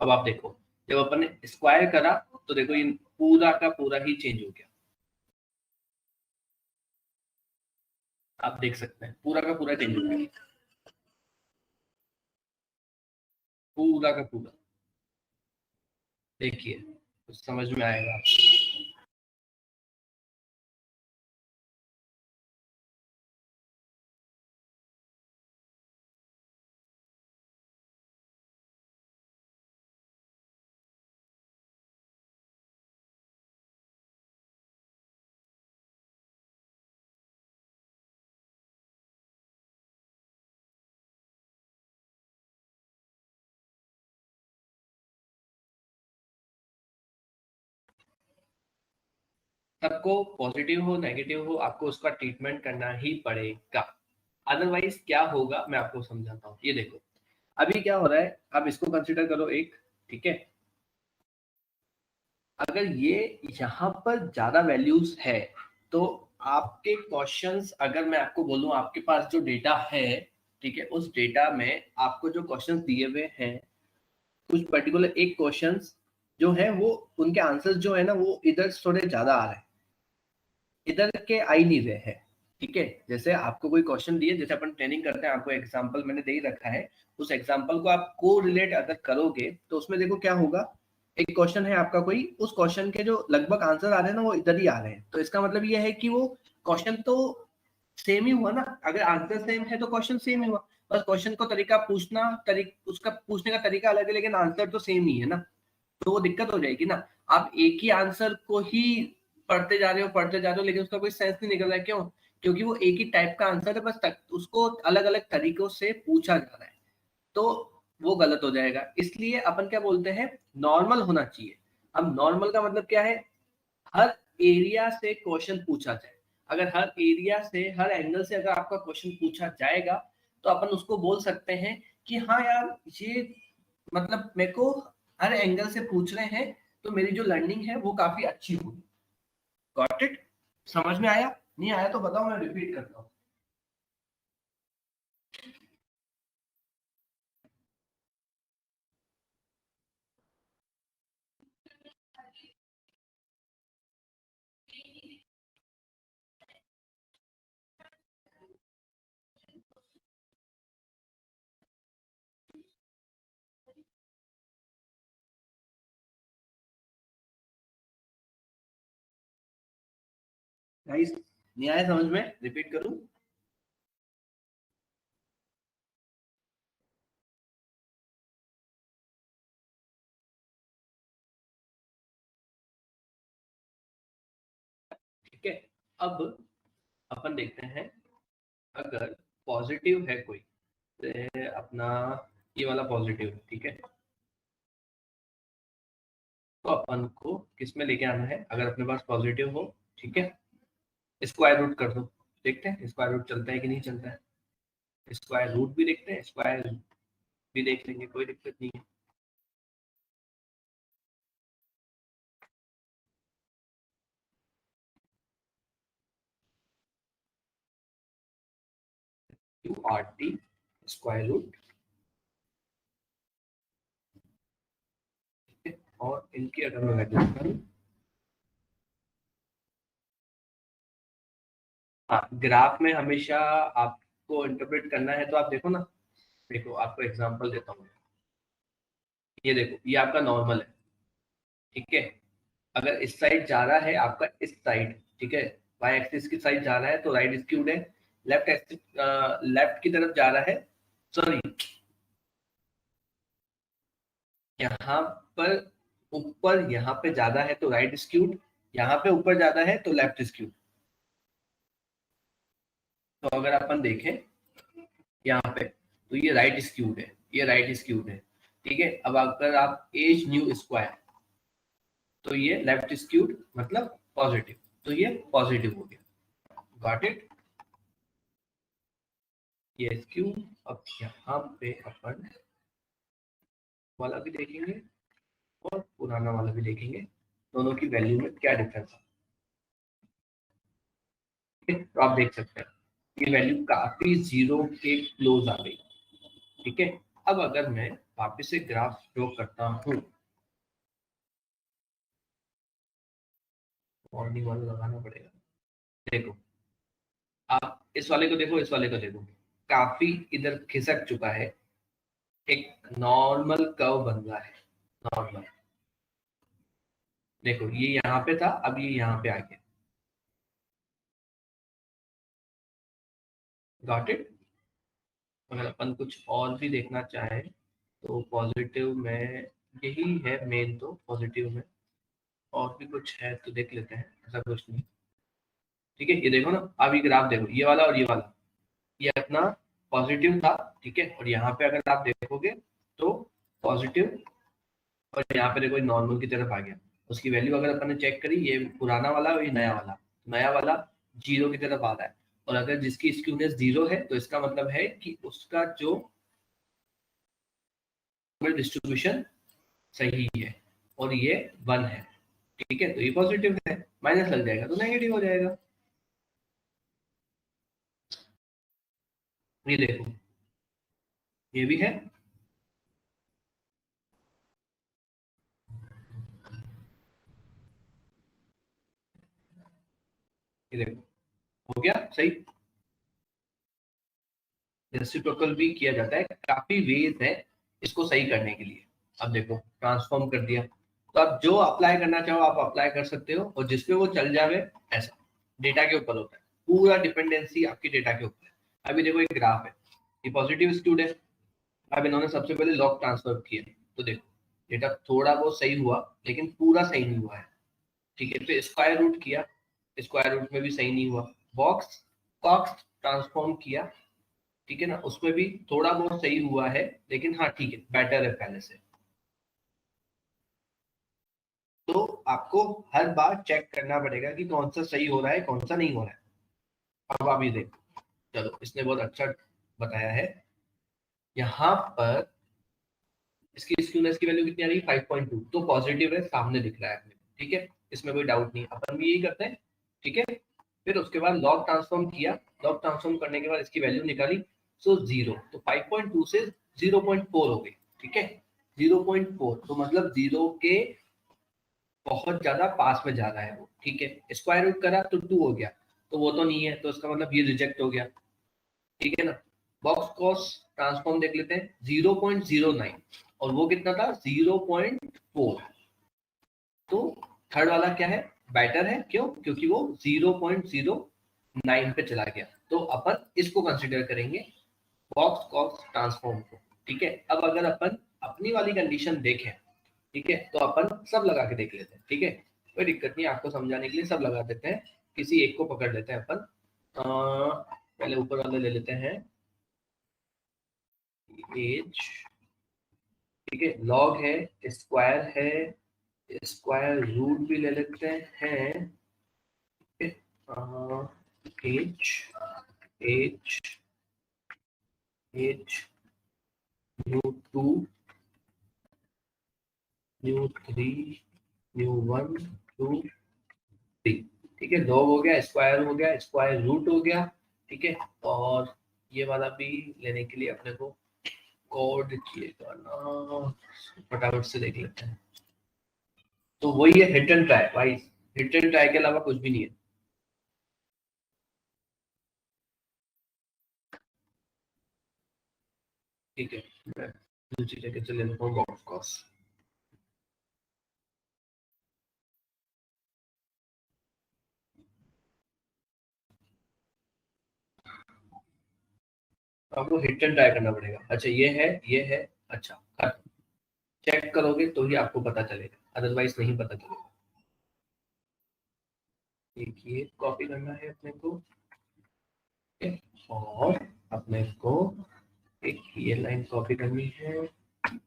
A: अब आप देखो, जब अपन ने स्क्वायर करा तो देखो ये पूरा का पूरा ही चेंज हो गया, आप देख सकते हैं पूरा का पूरा चेंज हो गया, पूरा का पूरा। देखिए, तो समझ में आएगा आपको। सबको पॉजिटिव हो नेगेटिव हो आपको उसका ट्रीटमेंट करना ही पड़ेगा, अदरवाइज क्या होगा मैं आपको समझाता हूँ। ये देखो, अभी क्या हो रहा है, अब इसको कंसिडर करो एक, ठीक है। अगर ये यहाँ पर ज्यादा वैल्यूज है तो आपके क्वेश्चंस, अगर मैं आपको बोलूं आपके पास जो डेटा है, ठीक है, उस डेटा में आपको जो क्वेश्चंस दिए हुए हैं, कुछ पर्टिकुलर एक क्वेश्चंस जो है वो उनके आंसर्स जो है ना वो इधर थोड़े ज्यादा आ रहे हैं, इधर के आ ही नहीं रहे हैं, ठीक है। जैसे आपको कोई क्वेश्चन दिए, जैसे अपन ट्रेनिंग करते हैं, आपको एग्जांपल मैंने दे ही रखा है, उस एग्जांपल को आप को रिलेट अगर करोगे तो उसमें देखो क्या होगा। एक क्वेश्चन है आपका कोई, उस क्वेश्चन के जो लगभग आंसर आ रहे हैं ना वो इधर ही आ रहे हैं, तो इसका मतलब ये है कि वो क्वेश्चन तो सेम ही हुआ ना। अगर आंसर सेम है तो क्वेश्चन सेम ही हुआ, बस क्वेश्चन को तरीका पूछना, उसका पूछने का तरीका अलग है लेकिन आंसर तो सेम ही है ना। तो वो दिक्कत हो जाएगी ना। आप एक ही आंसर को ही पढ़ते जा रहे हो पढ़ते जा रहे हो, लेकिन उसका कोई सेंस नहीं निकल रहा है, क्यों? क्योंकि वो एक ही टाइप का आंसर है, बस उसको अलग अलग तरीकों से पूछा जा रहा है, तो वो गलत हो जाएगा। इसलिए अपन क्या बोलते हैं, नॉर्मल होना चाहिए। अब नॉर्मल का मतलब क्या है, हर एरिया से क्वेश्चन पूछा जाए। अगर हर एरिया से हर एंगल से अगर आपका क्वेश्चन पूछा जाएगा तो अपन उसको बोल सकते हैं कि हाँ यार, ये मतलब मेरे को हर एंगल से पूछ रहे हैं, तो मेरी जो लर्निंग है वो काफी अच्छी होगी। Got it? समझ में आया? नहीं आया तो बताओ, मैं रिपीट करता हूँ। गाइस नहीं आया समझ में? रिपीट करूं? ठीक है, अब अपन देखते हैं अगर पॉजिटिव है कोई, तो अपना ये वाला पॉजिटिव है, ठीक है, तो अपन को किस में लेके आना है? अगर अपने पास पॉजिटिव हो, ठीक है, स्क्वायर रूट कर दो, देखते हैं स्क्वायर रूट चलता है कि नहीं चलता है। स्क्वायर रूट भी देखते हैं, स्क्वायर भी देख लेंगे, कोई दिक्कत नहीं है। URT स्क्वायर रूट, और इनकी अगर मैं वैल्यू करूं, हाँ ग्राफ में हमेशा आपको इंटरप्रेट करना है, तो आप देखो ना, देखो आपको एग्जांपल देता हूँ, ये देखो ये आपका नॉर्मल है, ठीक है, अगर इस साइड जा रहा है आपका, इस साइड, ठीक है, वाई एक्सिस की साइड जा रहा है तो राइट स्क्यूड है, लेफ्ट एक्सिस लेफ्ट की तरफ जा रहा है, सॉरी यहाँ पर ऊपर यहाँ पे ज्यादा है तो राइट स्क्यूड, यहाँ पे ऊपर ज्यादा है तो लेफ्ट स्क्यूड। तो अगर अपन देखें यहाँ पे, तो ये राइट स्क्यूड है, ये राइट स्क्यूड है, ठीक है। अब अगर आप एज न्यू स्क्वायर, तो ये लेफ्ट स्क्यूड मतलब पॉजिटिव, तो ये पॉजिटिव हो गया, गॉट इट। ये स्क्यू, अब यहाँ पे अपन वाला भी देखेंगे और पुराना वाला भी देखेंगे, दोनों की वैल्यू में क्या डिफरेंस है। तो आप देख सकते हैं ये वैल्यू काफी जीरो के क्लोज आ गई, ठीक है। अब अगर मैं वापस से ग्राफ ड्रॉ करता हूँ, मॉर्निंग वाला लगाना पड़ेगा, देखो आप इस वाले को देखो, इस वाले को देखो, काफी इधर खिसक चुका है, एक नॉर्मल कर्व बन रहा है, नॉर्मल, देखो ये यहाँ पे था, अब ये यहाँ पे आ गया, गॉट इट। अगर अपन कुछ और भी देखना चाहें तो पॉजिटिव में यही है मेन, तो पॉजिटिव में और भी कुछ है तो देख लेते हैं, ऐसा कुछ नहीं, ठीक है। ये देखो ना, अब ये ग्राफ देखो, ये वाला और ये वाला, ये अपना पॉजिटिव था, ठीक है, और यहाँ पे अगर आप देखोगे तो पॉजिटिव, और यहाँ पे देखो नॉर्मल की तरफ आ गया, उसकी वैल्यू अगर अपन ने चेक करी, ये पुराना वाला और ये नया वाला, नया वाला जीरो की तरफ आ रहा है, और अगर जिसकी स्क्यूनेस जीरो है तो इसका मतलब है कि उसका जो डिस्ट्रीब्यूशन सही है, और ये 1 है, ठीक है, तो ये पॉजिटिव है, माइनस लग जाएगा तो नेगेटिव हो जाएगा। ये देखो ये भी है, ये देखो हो गया सही। रेसिप्रोकल भी किया जाता है, काफी वेज है इसको सही करने के लिए। अब देखो ट्रांसफॉर्म कर दिया, तो आप जो अप्लाई करना चाहो आप अप्लाई कर सकते हो, और जिसपे वो चल जावे ऐसा डेटा के ऊपर होता है, पूरा डिपेंडेंसी आपकी डेटा के ऊपर है। अभी देखो एक ग्राफ है, ये पॉजिटिव स्क्यूड है, अब इन्होंने सबसे पहले लॉग ट्रांसफर किया, तो देखो डेटा थोड़ा बहुत सही हुआ लेकिन पूरा सही नहीं हुआ है, ठीक है। फिर स्क्वायर रूट किया, स्क्वायर रूट में भी सही नहीं हुआ, बॉक्स कॉक्स ट्रांसफॉर्म किया, ठीक है ना, उसमें भी थोड़ा बहुत सही हुआ है, लेकिन हाँ ठीक है, बेटर है पहले से। तो आपको हर बार चेक करना पड़ेगा कि कौन सा सही हो रहा है, कौन सा नहीं हो रहा है। अब आप ये देखो, चलो इसने बहुत अच्छा बताया है, यहाँ पर इसकी स्क्यूनेस की वैल्यू कितनी आ रही है 5.2, तो पॉजिटिव है, सामने दिख रहा है अपने, ठीक है, इसमें कोई डाउट नहीं, अपन भी यही करते हैं, ठीक है। फिर उसके बाद लॉग ट्रांसफॉर्म किया, लॉग ट्रांसफॉर्म करने के बाद इसकी वैल्यू निकाली, सो 0, तो 5.2 से 0.4 हो गई, ठीक है, 0.4, तो मतलब 0 के बहुत ज्यादा पास में जा रहा है वो, ठीक है। स्क्वायर रूट करा तो 2 हो गया, तो वो तो नहीं है, तो इसका मतलब ये रिजेक्ट हो गया, ठीक है ना। बॉक्स कॉस्ट ट्रांसफॉर्म देख लेते हैं, 0.09, और वो कितना था 0.4, तो थर्ड वाला क्या है बेटर है। क्यों? क्योंकि वो 0.09 पे चला गया, तो अपन इसको कंसिडर करेंगे बॉक्स कॉस्ट ट्रांसफॉर्म को। ठीक है, अब अगर अपन अपनी वाली कंडीशन देखें, ठीक है, तो अपन सब लगा के देख लेते हैं। ठीक है, कोई दिक्कत नहीं, आपको समझाने के लिए सब लगा देते हैं, किसी एक को पकड़ लेते हैं अपन। पहले ऊपर वाले ले लेते हैं, एज, ठीक है, लॉग है, स्क्वायर है, स्क्वायर रूट भी ले लेते हैं, H H H new 2 new 3 new 1 2 3। ठीक है, लॉग हो गया, स्क्वायर हो गया, स्क्वायर रूट हो गया। ठीक है, और ये वाला भी लेने के लिए अपने को कोड चाहिएगा ना, फटाफट से देख लेते हैं। तो वही है हिट एंड ट्राई भाई, हिट एंड ट्राई के अलावा कुछ भी नहीं है। ठीक है, मैं दूसरी जगह से ले लेता हूँ बॉक्स कॉस्ट। आपको हिट एंड ट्राई करना पड़ेगा। अच्छा ये है, अच्छा चेक करोगे तो ही आपको पता चलेगा, अदरवाइज नहीं पता चलेगा। देखिए, कॉपी करना है अपने को, और अपने को एक ये लाइन कॉपी करनी है। ठीक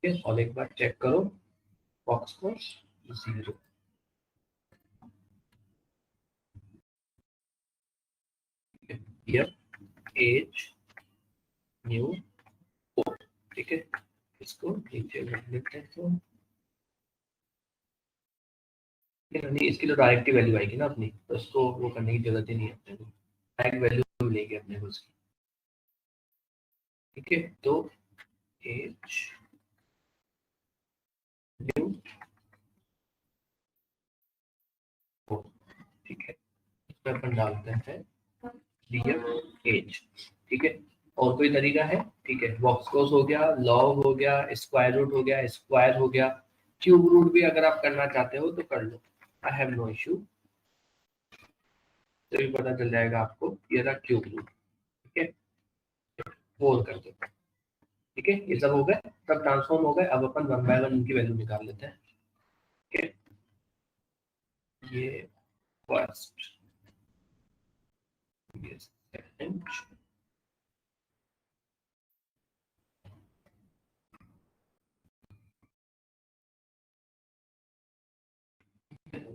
A: है, और एक बार चेक करो बॉक्स को, 0 एज न्यू 4। ठीक है, इसको नीचे रख लेते हैं। नहीं, इसकी तो डायरेक्ट ही वैल्यू आएगी ना अपनी, तो इसको वो करने की जरूरत ही नहीं है अपने को, डायरेक्ट वैल्यू मिलेगी अपने को उसकी। ठीक है, तो एज न्यू 4। ठीक है, इसमें अपन डालते हैं डीएफ एज। ठीक है, और कोई तरीका है? ठीक है, बॉक्स कोस हो गया, लॉग हो गया, स्क्वायर रूट हो गया, स्क्वायर हो गया, क्यूब रूट भी अगर आप करना चाहते हो तो कर लो, आई हैव नो इशू। तो भी पता चल जाएगा आपको, ये रहा क्यूब रूट। ठीक है, 4 कर दो। ठीक है, ये सब हो गए, सब ट्रांसफॉर्म हो गए। अब अपन 1 बाय 1 उनकी वैल्यू निकाल लेते हैं। ठीक है, ये फर्स्ट, ये सेकंड,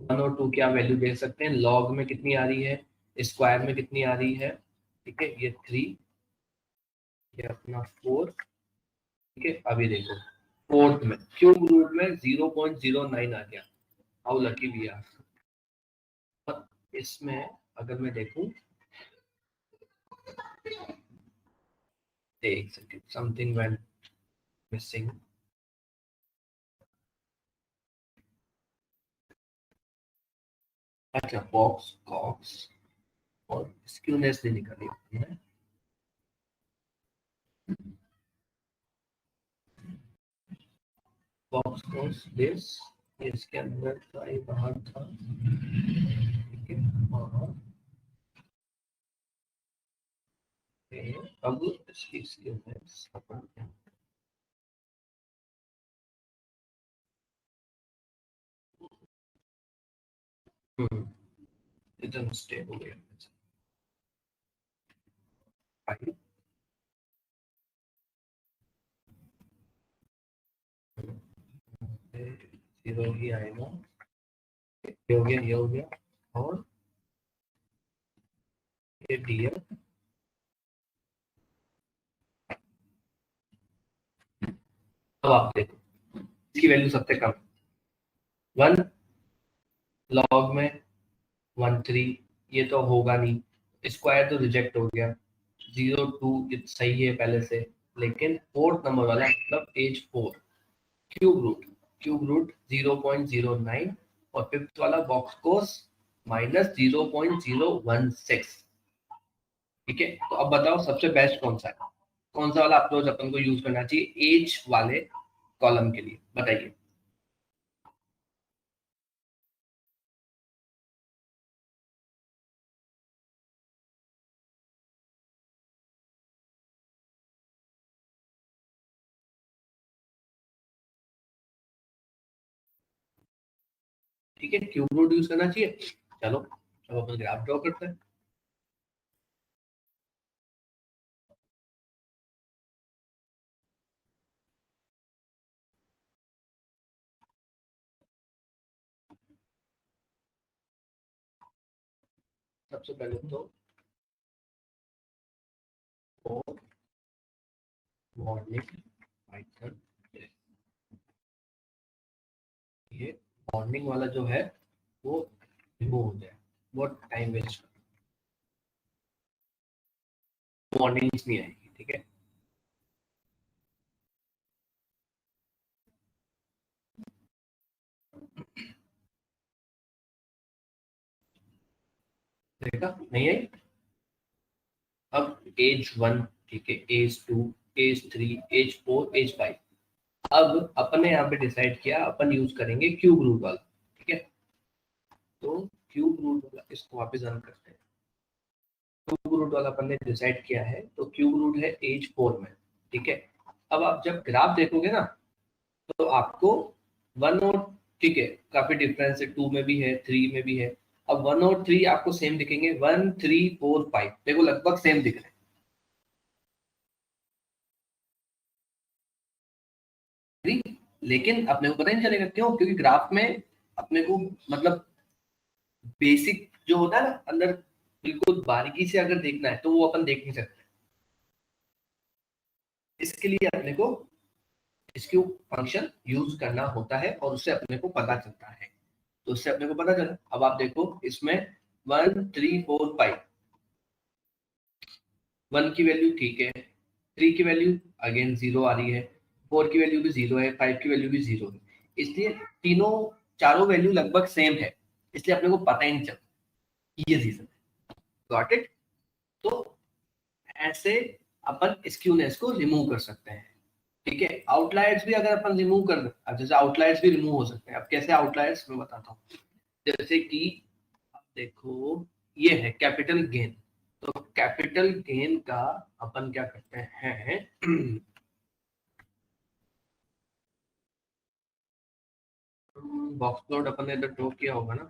A: 1 और 2 की आप वैल्यू देख सकते हैं। लॉग में कितनी आ रही है, स्क्वायर में कितनी आ रही है। ठीक है, ये 3, ये अपना 4। ठीक है, अभी देखो फोर्थ में क्यूब रूट में 0.09 आ गया। How lucky we are. इसमें अगर मैं देखूं, एक सेकंड, समथिंग वेंट मिसिंग। अच्छा, बॉक्स कॉक्स और स्क्यूनेस नहीं निकाली है। बॉक्स कॉक्स दिस, इसके अंदर था, ये बाहर था। ठीक है, बाहर। अब इसकी स्क्यूनेस अपन इधर मिस्टेक हो गया। 0 ही आएगा। ये हो गया, ये हो गया, और ये डीएफ। अब आप देखो, इसकी वैल्यू सबसे कम 1, लॉग में 1.3, ये तो होगा नहीं, स्क्वायर तो रिजेक्ट हो गया, 0.2 ये सही है पहले से, लेकिन फोर्थ नंबर वाला मतलब एज 4, क्यूब रूट 0.09, और फिफ्थ वाला बॉक्स कोस -0.016। ठीक है, तो अब बताओ सबसे बेस्ट कौन सा है, कौन सा वाला अप्रोच अपन को यूज करना चाहिए एज वाले कॉलम के लिए, बताइए। ठीक है, क्यूब रूट यूज करना चाहिए। चलो अब अपन ग्राफ ड्रॉ करते हैं। सबसे पहले तो मॉर्निंग पाइथन, ये मॉर्निंग वाला जो है वो रिमूव हो जाए, बहुत टाइम वेस्ट, मॉर्निंग्स नहीं आएगी, ठीक है। देखा नहीं आई। अब एज 1, ठीक है, एज 2, एज 3, एज 4, एज 5। अब अपने यहाँ पे डिसाइड किया अपन यूज करेंगे क्यूब रूट वाला, ठीक है। तो क्यूब रूट वाला इसको वापस रन करते हैं। क्यूब रूट वाला अपन ने डिसाइड किया है, तो क्यूब रूट है एज 4 में, ठीक है। अब आप जब ग्राफ देखोगे ना तो आपको 1 और, ठीक है, काफी डिफरेंस है, 2 में भी है, 3 में भी है। अब 1 और 3 आपको सेम दिखेंगे, 1, 3, 4, 5 देखो लगभग सेम दिख रहे हैं। लेकिन अपने को पता ही नहीं चलेगा, क्यों? क्योंकि ग्राफ में अपने को मतलब बेसिक जो होता है ना अंदर, बिल्कुल बारीकी से अगर देखना है तो वो अपन देख नहीं सकते। इसके लिए अपने को इसके फंक्शन यूज करना होता है और उससे अपने को पता चलता है। तो उससे अपने को पता चला। अब आप देखो इसमें 1, 3, 4, 5, 1 की वैल्यू ठीक है, 3 की वैल्यू अगेन 0 आ रही है, 4 की वैल्यू भी 0 है, 5 की वैल्यू भी 0 है। इसलिए तीनों चारों वैल्यू लगभग सेम है, इसलिए अपने को पता ही नहीं चलता। ये रीजन है। Got it? तो ऐसे अपन स्क्यूनेस को रिमूव कर सकते हैं, ठीक है। आउटलायर्स भी अगर अपन रिमूव कर दें, अब जैसे आउटलायर्स भी रिमूव हो सकते हैं। अब कैसे आउटलायर्स मैं बताता हूँ। जैसे कि आप देखो ये है कैपिटल गेन। तो कैपिटल गेन का अपन क्या करते हैं, बॉक्स प्लॉट अपन ने इधर ड्रॉ किया होगा ना।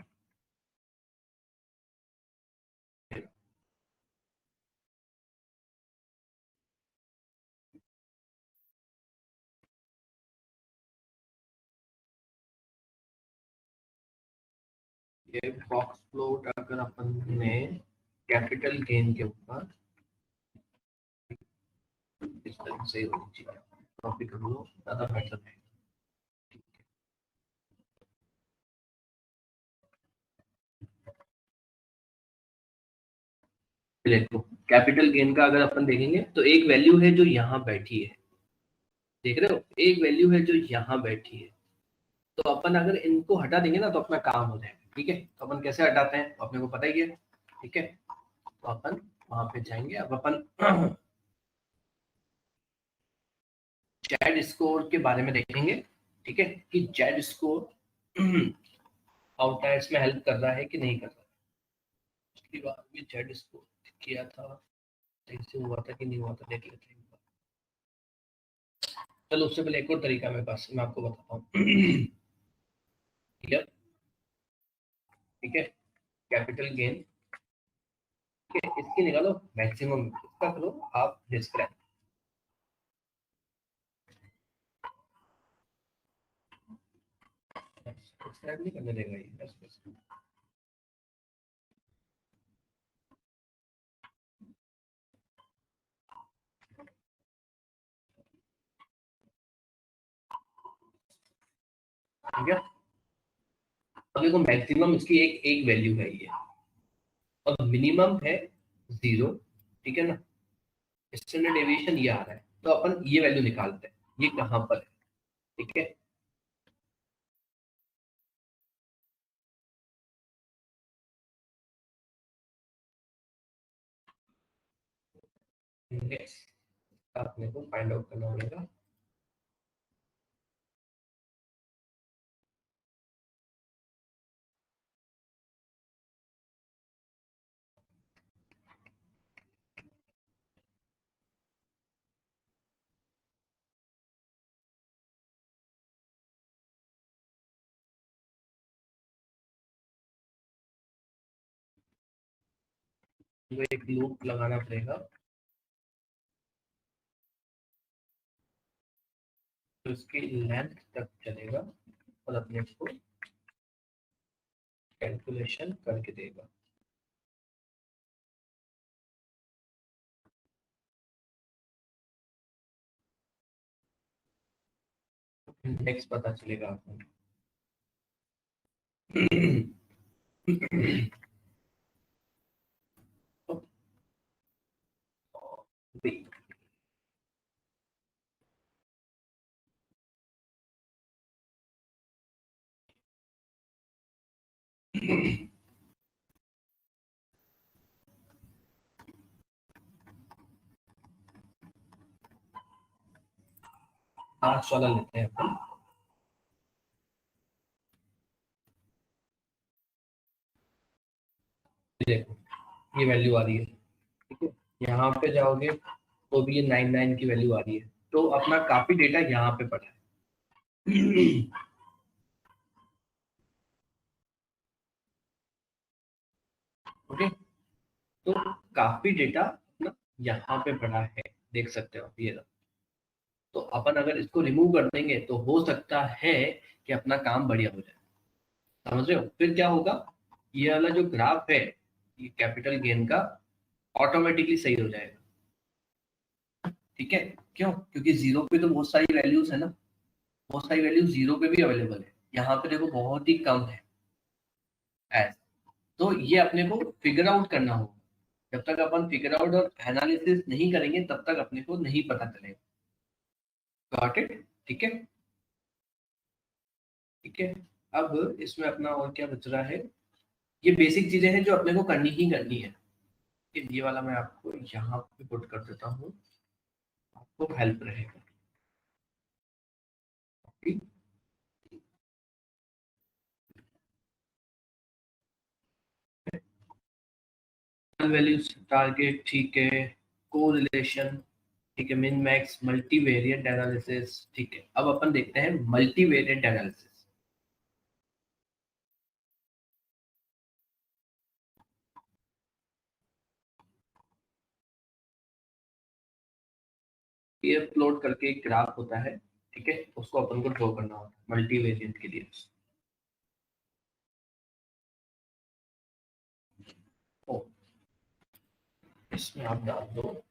A: ये बॉक्स प्लॉट अगर अपन ने कैपिटल गेन के ऊपर इस तरह से होनी चाहिए, कॉपी कर लो, ज्यादा बेटर है। देखो कैपिटल गेन का अगर अपन देखेंगे तो एक वैल्यू है जो यहाँ बैठी है, देख रहे हो, एक वैल्यू है जो यहाँ बैठी है। तो अपन अगर इनको हटा देंगे ना तो अपना काम हो जाएगा, ठीक है। तो अपन कैसे हटाते हैं तो अपने को पता ही है, ठीक है। तो अपन वहां पे जाएंगे। अब अपन जेड स्कोर के बारे में देखेंगे, ठीक है, कि जेड स्कोर आउटलायर्स में हेल्प कर रहा है कि नहीं कर रहा है। पिछली बार भी जेड स्कोर किया था, सही से हुआ था कि नहीं हुआ था, देख लेते हैं। चलो उससे पहले एक और तरीका मेरे पास, मैं आपको बताता हूँ। ठीक है, कैपिटल गेन, ठीक है, इसकी निकालो मैक्सिमम, इसका करो आप डिस्क्राइब। डिस्क्राइब नहीं करने देगा ये, बस ठीक है। अब देखो मैक्सिमम इसकी एक एक वैल्यू है ये, और मिनिमम है 0, ठीक है ना। स्टैंडर्ड डेविएशन ये आ रहा है, तो अपन ये वैल्यू निकालते हैं, ये कहाँ पर है, ठीक है। अपने को फाइंड आउट करना पड़ेगा। वो एक लूप लगाना पड़ेगा, तो इसकी लेंथ तक चलेगा और अपने को कैलकुलेशन करके देगा। नेक्स्ट पता चलेगा आपको। लास्ट वाला लेते हैं अपन। देखो ये वैल्यू आ रही है, ठीक है। यहाँ पे जाओगे तो भी ये 99 की वैल्यू आ रही है, तो अपना काफी डेटा यहाँ पे पड़ा है। ओके, तो काफी डेटा अपना यहाँ पे पड़ा है, देख सकते हो आप ये रहा। तो अपन अगर इसको रिमूव कर देंगे तो हो सकता है कि अपना काम बढ़िया हो जाए, समझ रहे हो। फिर क्या होगा, ये वाला जो ग्राफ है ये कैपिटल गेन का ऑटोमेटिकली सही हो जाएगा, ठीक है। क्यों? क्योंकि जीरो पे तो बहुत सारी वैल्यूज है ना, बहुत सारी वैल्यूज जीरो पे भी अवेलेबल है, यहाँ पे देखो बहुत ही कम है ऐसा। तो ये अपने को फिगर आउट करना होगा, जब तक अपन फिगर आउट और एनालिसिस नहीं करेंगे तब तक अपने को नहीं पता चलेगा। Got it? ठीक है, ठीक है। अब इसमें अपना और क्या बच रहा है, ये बेसिक चीजें हैं जो अपने को करनी ही करनी है। ये वाला मैं आपको यहाँ पे पुट कर देता हूँ, आपको हेल्प रहेगा। वैल्यूज टारगेट, ठीक है। कोरिलेशन, ठीक है। मिन मैक्स, मल्टीवेरिएंट एनालिसिस, ठीक है। अब अपन देखते हैं मल्टीवेरिएंट एनालिसिस। ये प्लॉट करके एक ग्राफ होता है, ठीक है, उसको अपन को ड्रॉ करना होता है मल्टीवेरिएंट के लिए। ओ, इसमें आप डाल दो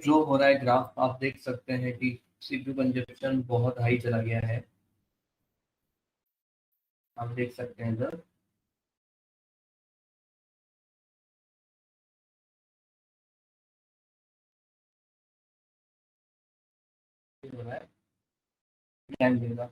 A: जो हो रहा है ग्राफ आप देख सकते हैं कि सीपीयू कंजप्शन बहुत हाई चला गया है, आप देख सकते हैं इधर। हो रहा है, टाइम देगा।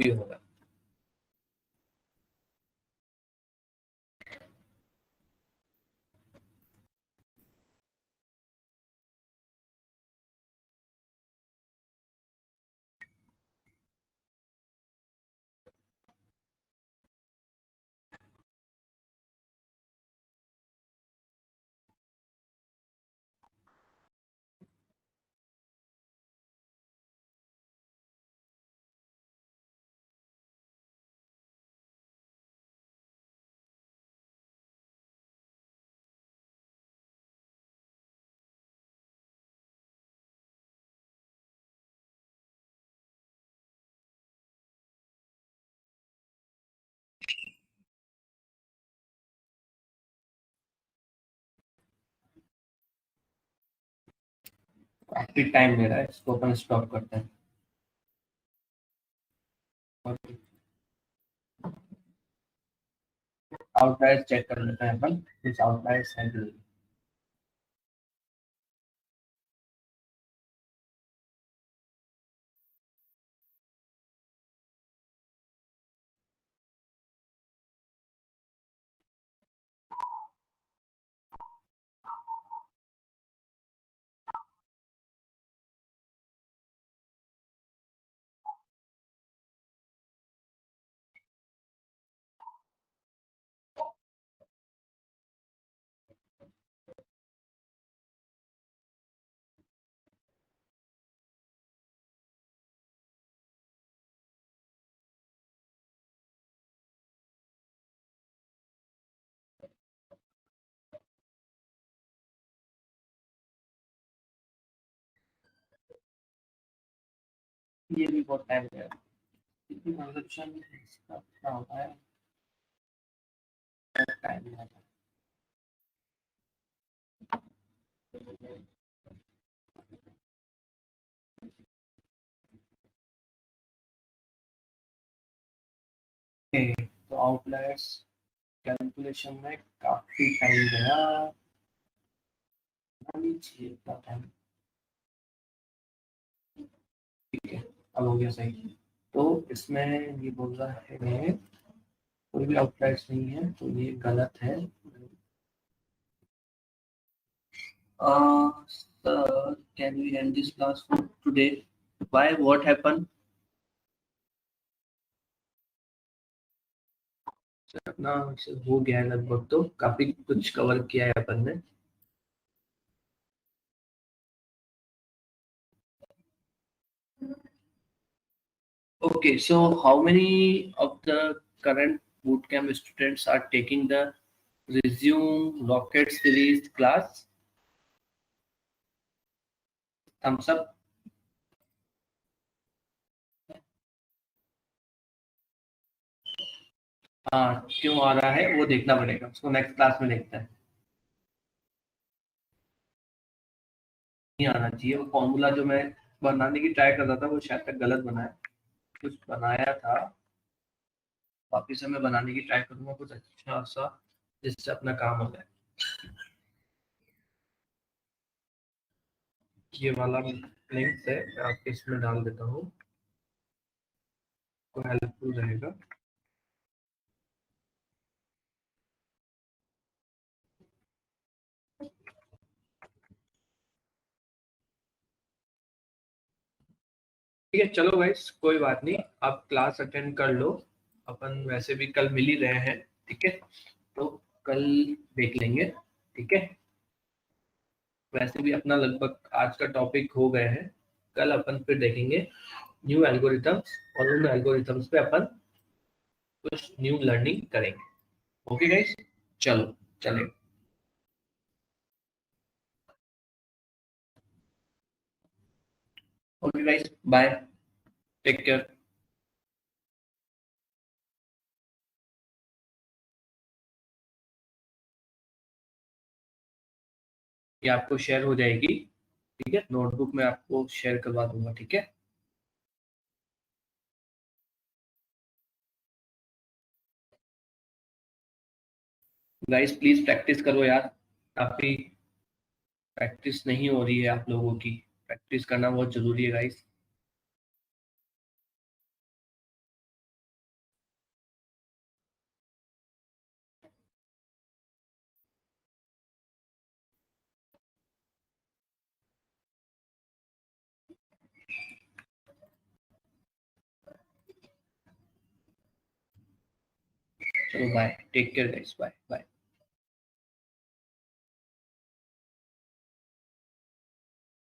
A: भी होगा। काफी टाइम ले रहा है, इसको अपन स्टॉप करते हैं। आउटलायर्स चेक कर लेते हैं अपन, कुछ आउटलायर्स हैं जो। ये भी बहुत टाइम ले रहा है, कितनी कंजप्शन इसका क्या होता है, टाइम ले रहा है। तो आउटलायर्स कैलकुलेशन में काफी टाइम गया, चाहिए इतना टाइम। ठीक है, अब हो गया सही। तो इसमें ये बोल रहा है कोई भी आउटलायर्स नहीं है, तो ये गलत है। Sir, can we end this class for today? Why? What happened? अपना हो गया है लगभग, तो काफी कुछ कवर किया है अपन ने। Okay, so how many of the current bootcamp students are taking the Resume Rocket Series class? Thumbs up. हाँ, क्यों आ रहा है वो देखना पड़ेगा, उसको नेक्स्ट क्लास में देखते हैं। नहीं आना चाहिए, वो फॉर्मूला जो मैं बनाने की ट्राई कर रहा था वो शायद तक गलत बनाया, कुछ बनाया था, वापिस से मैं बनाने की ट्राई करूंगा कुछ अच्छा सा जिससे अपना काम हो जाए। ये वाला लिंक है, मैं आपके इसमें डाल देता हूँ, तो हेल्पफुल रहेगा। ठीक है, चलो गाइस, कोई बात नहीं, आप क्लास अटेंड कर लो, अपन वैसे भी कल मिल ही रहे हैं, ठीक है, तो कल देख लेंगे, ठीक है। वैसे भी अपना लगभग आज का टॉपिक हो गए हैं, कल अपन फिर देखेंगे न्यू एल्गोरिथम्स, और उन एल्गोरिथम्स पे अपन कुछ न्यू लर्निंग करेंगे। ओके गाइस, चलो चलें। Okay guys, bye, take care. ये आपको शेयर हो जाएगी, ठीक है, नोटबुक में आपको शेयर करवा दूंगा, ठीक है। गाइस प्लीज प्रैक्टिस करो यार, काफी प्रैक्टिस नहीं हो रही है आप लोगों की, प्रैक्टिस करना बहुत जरूरी है गाइस। चलो bye, take care guys, bye bye.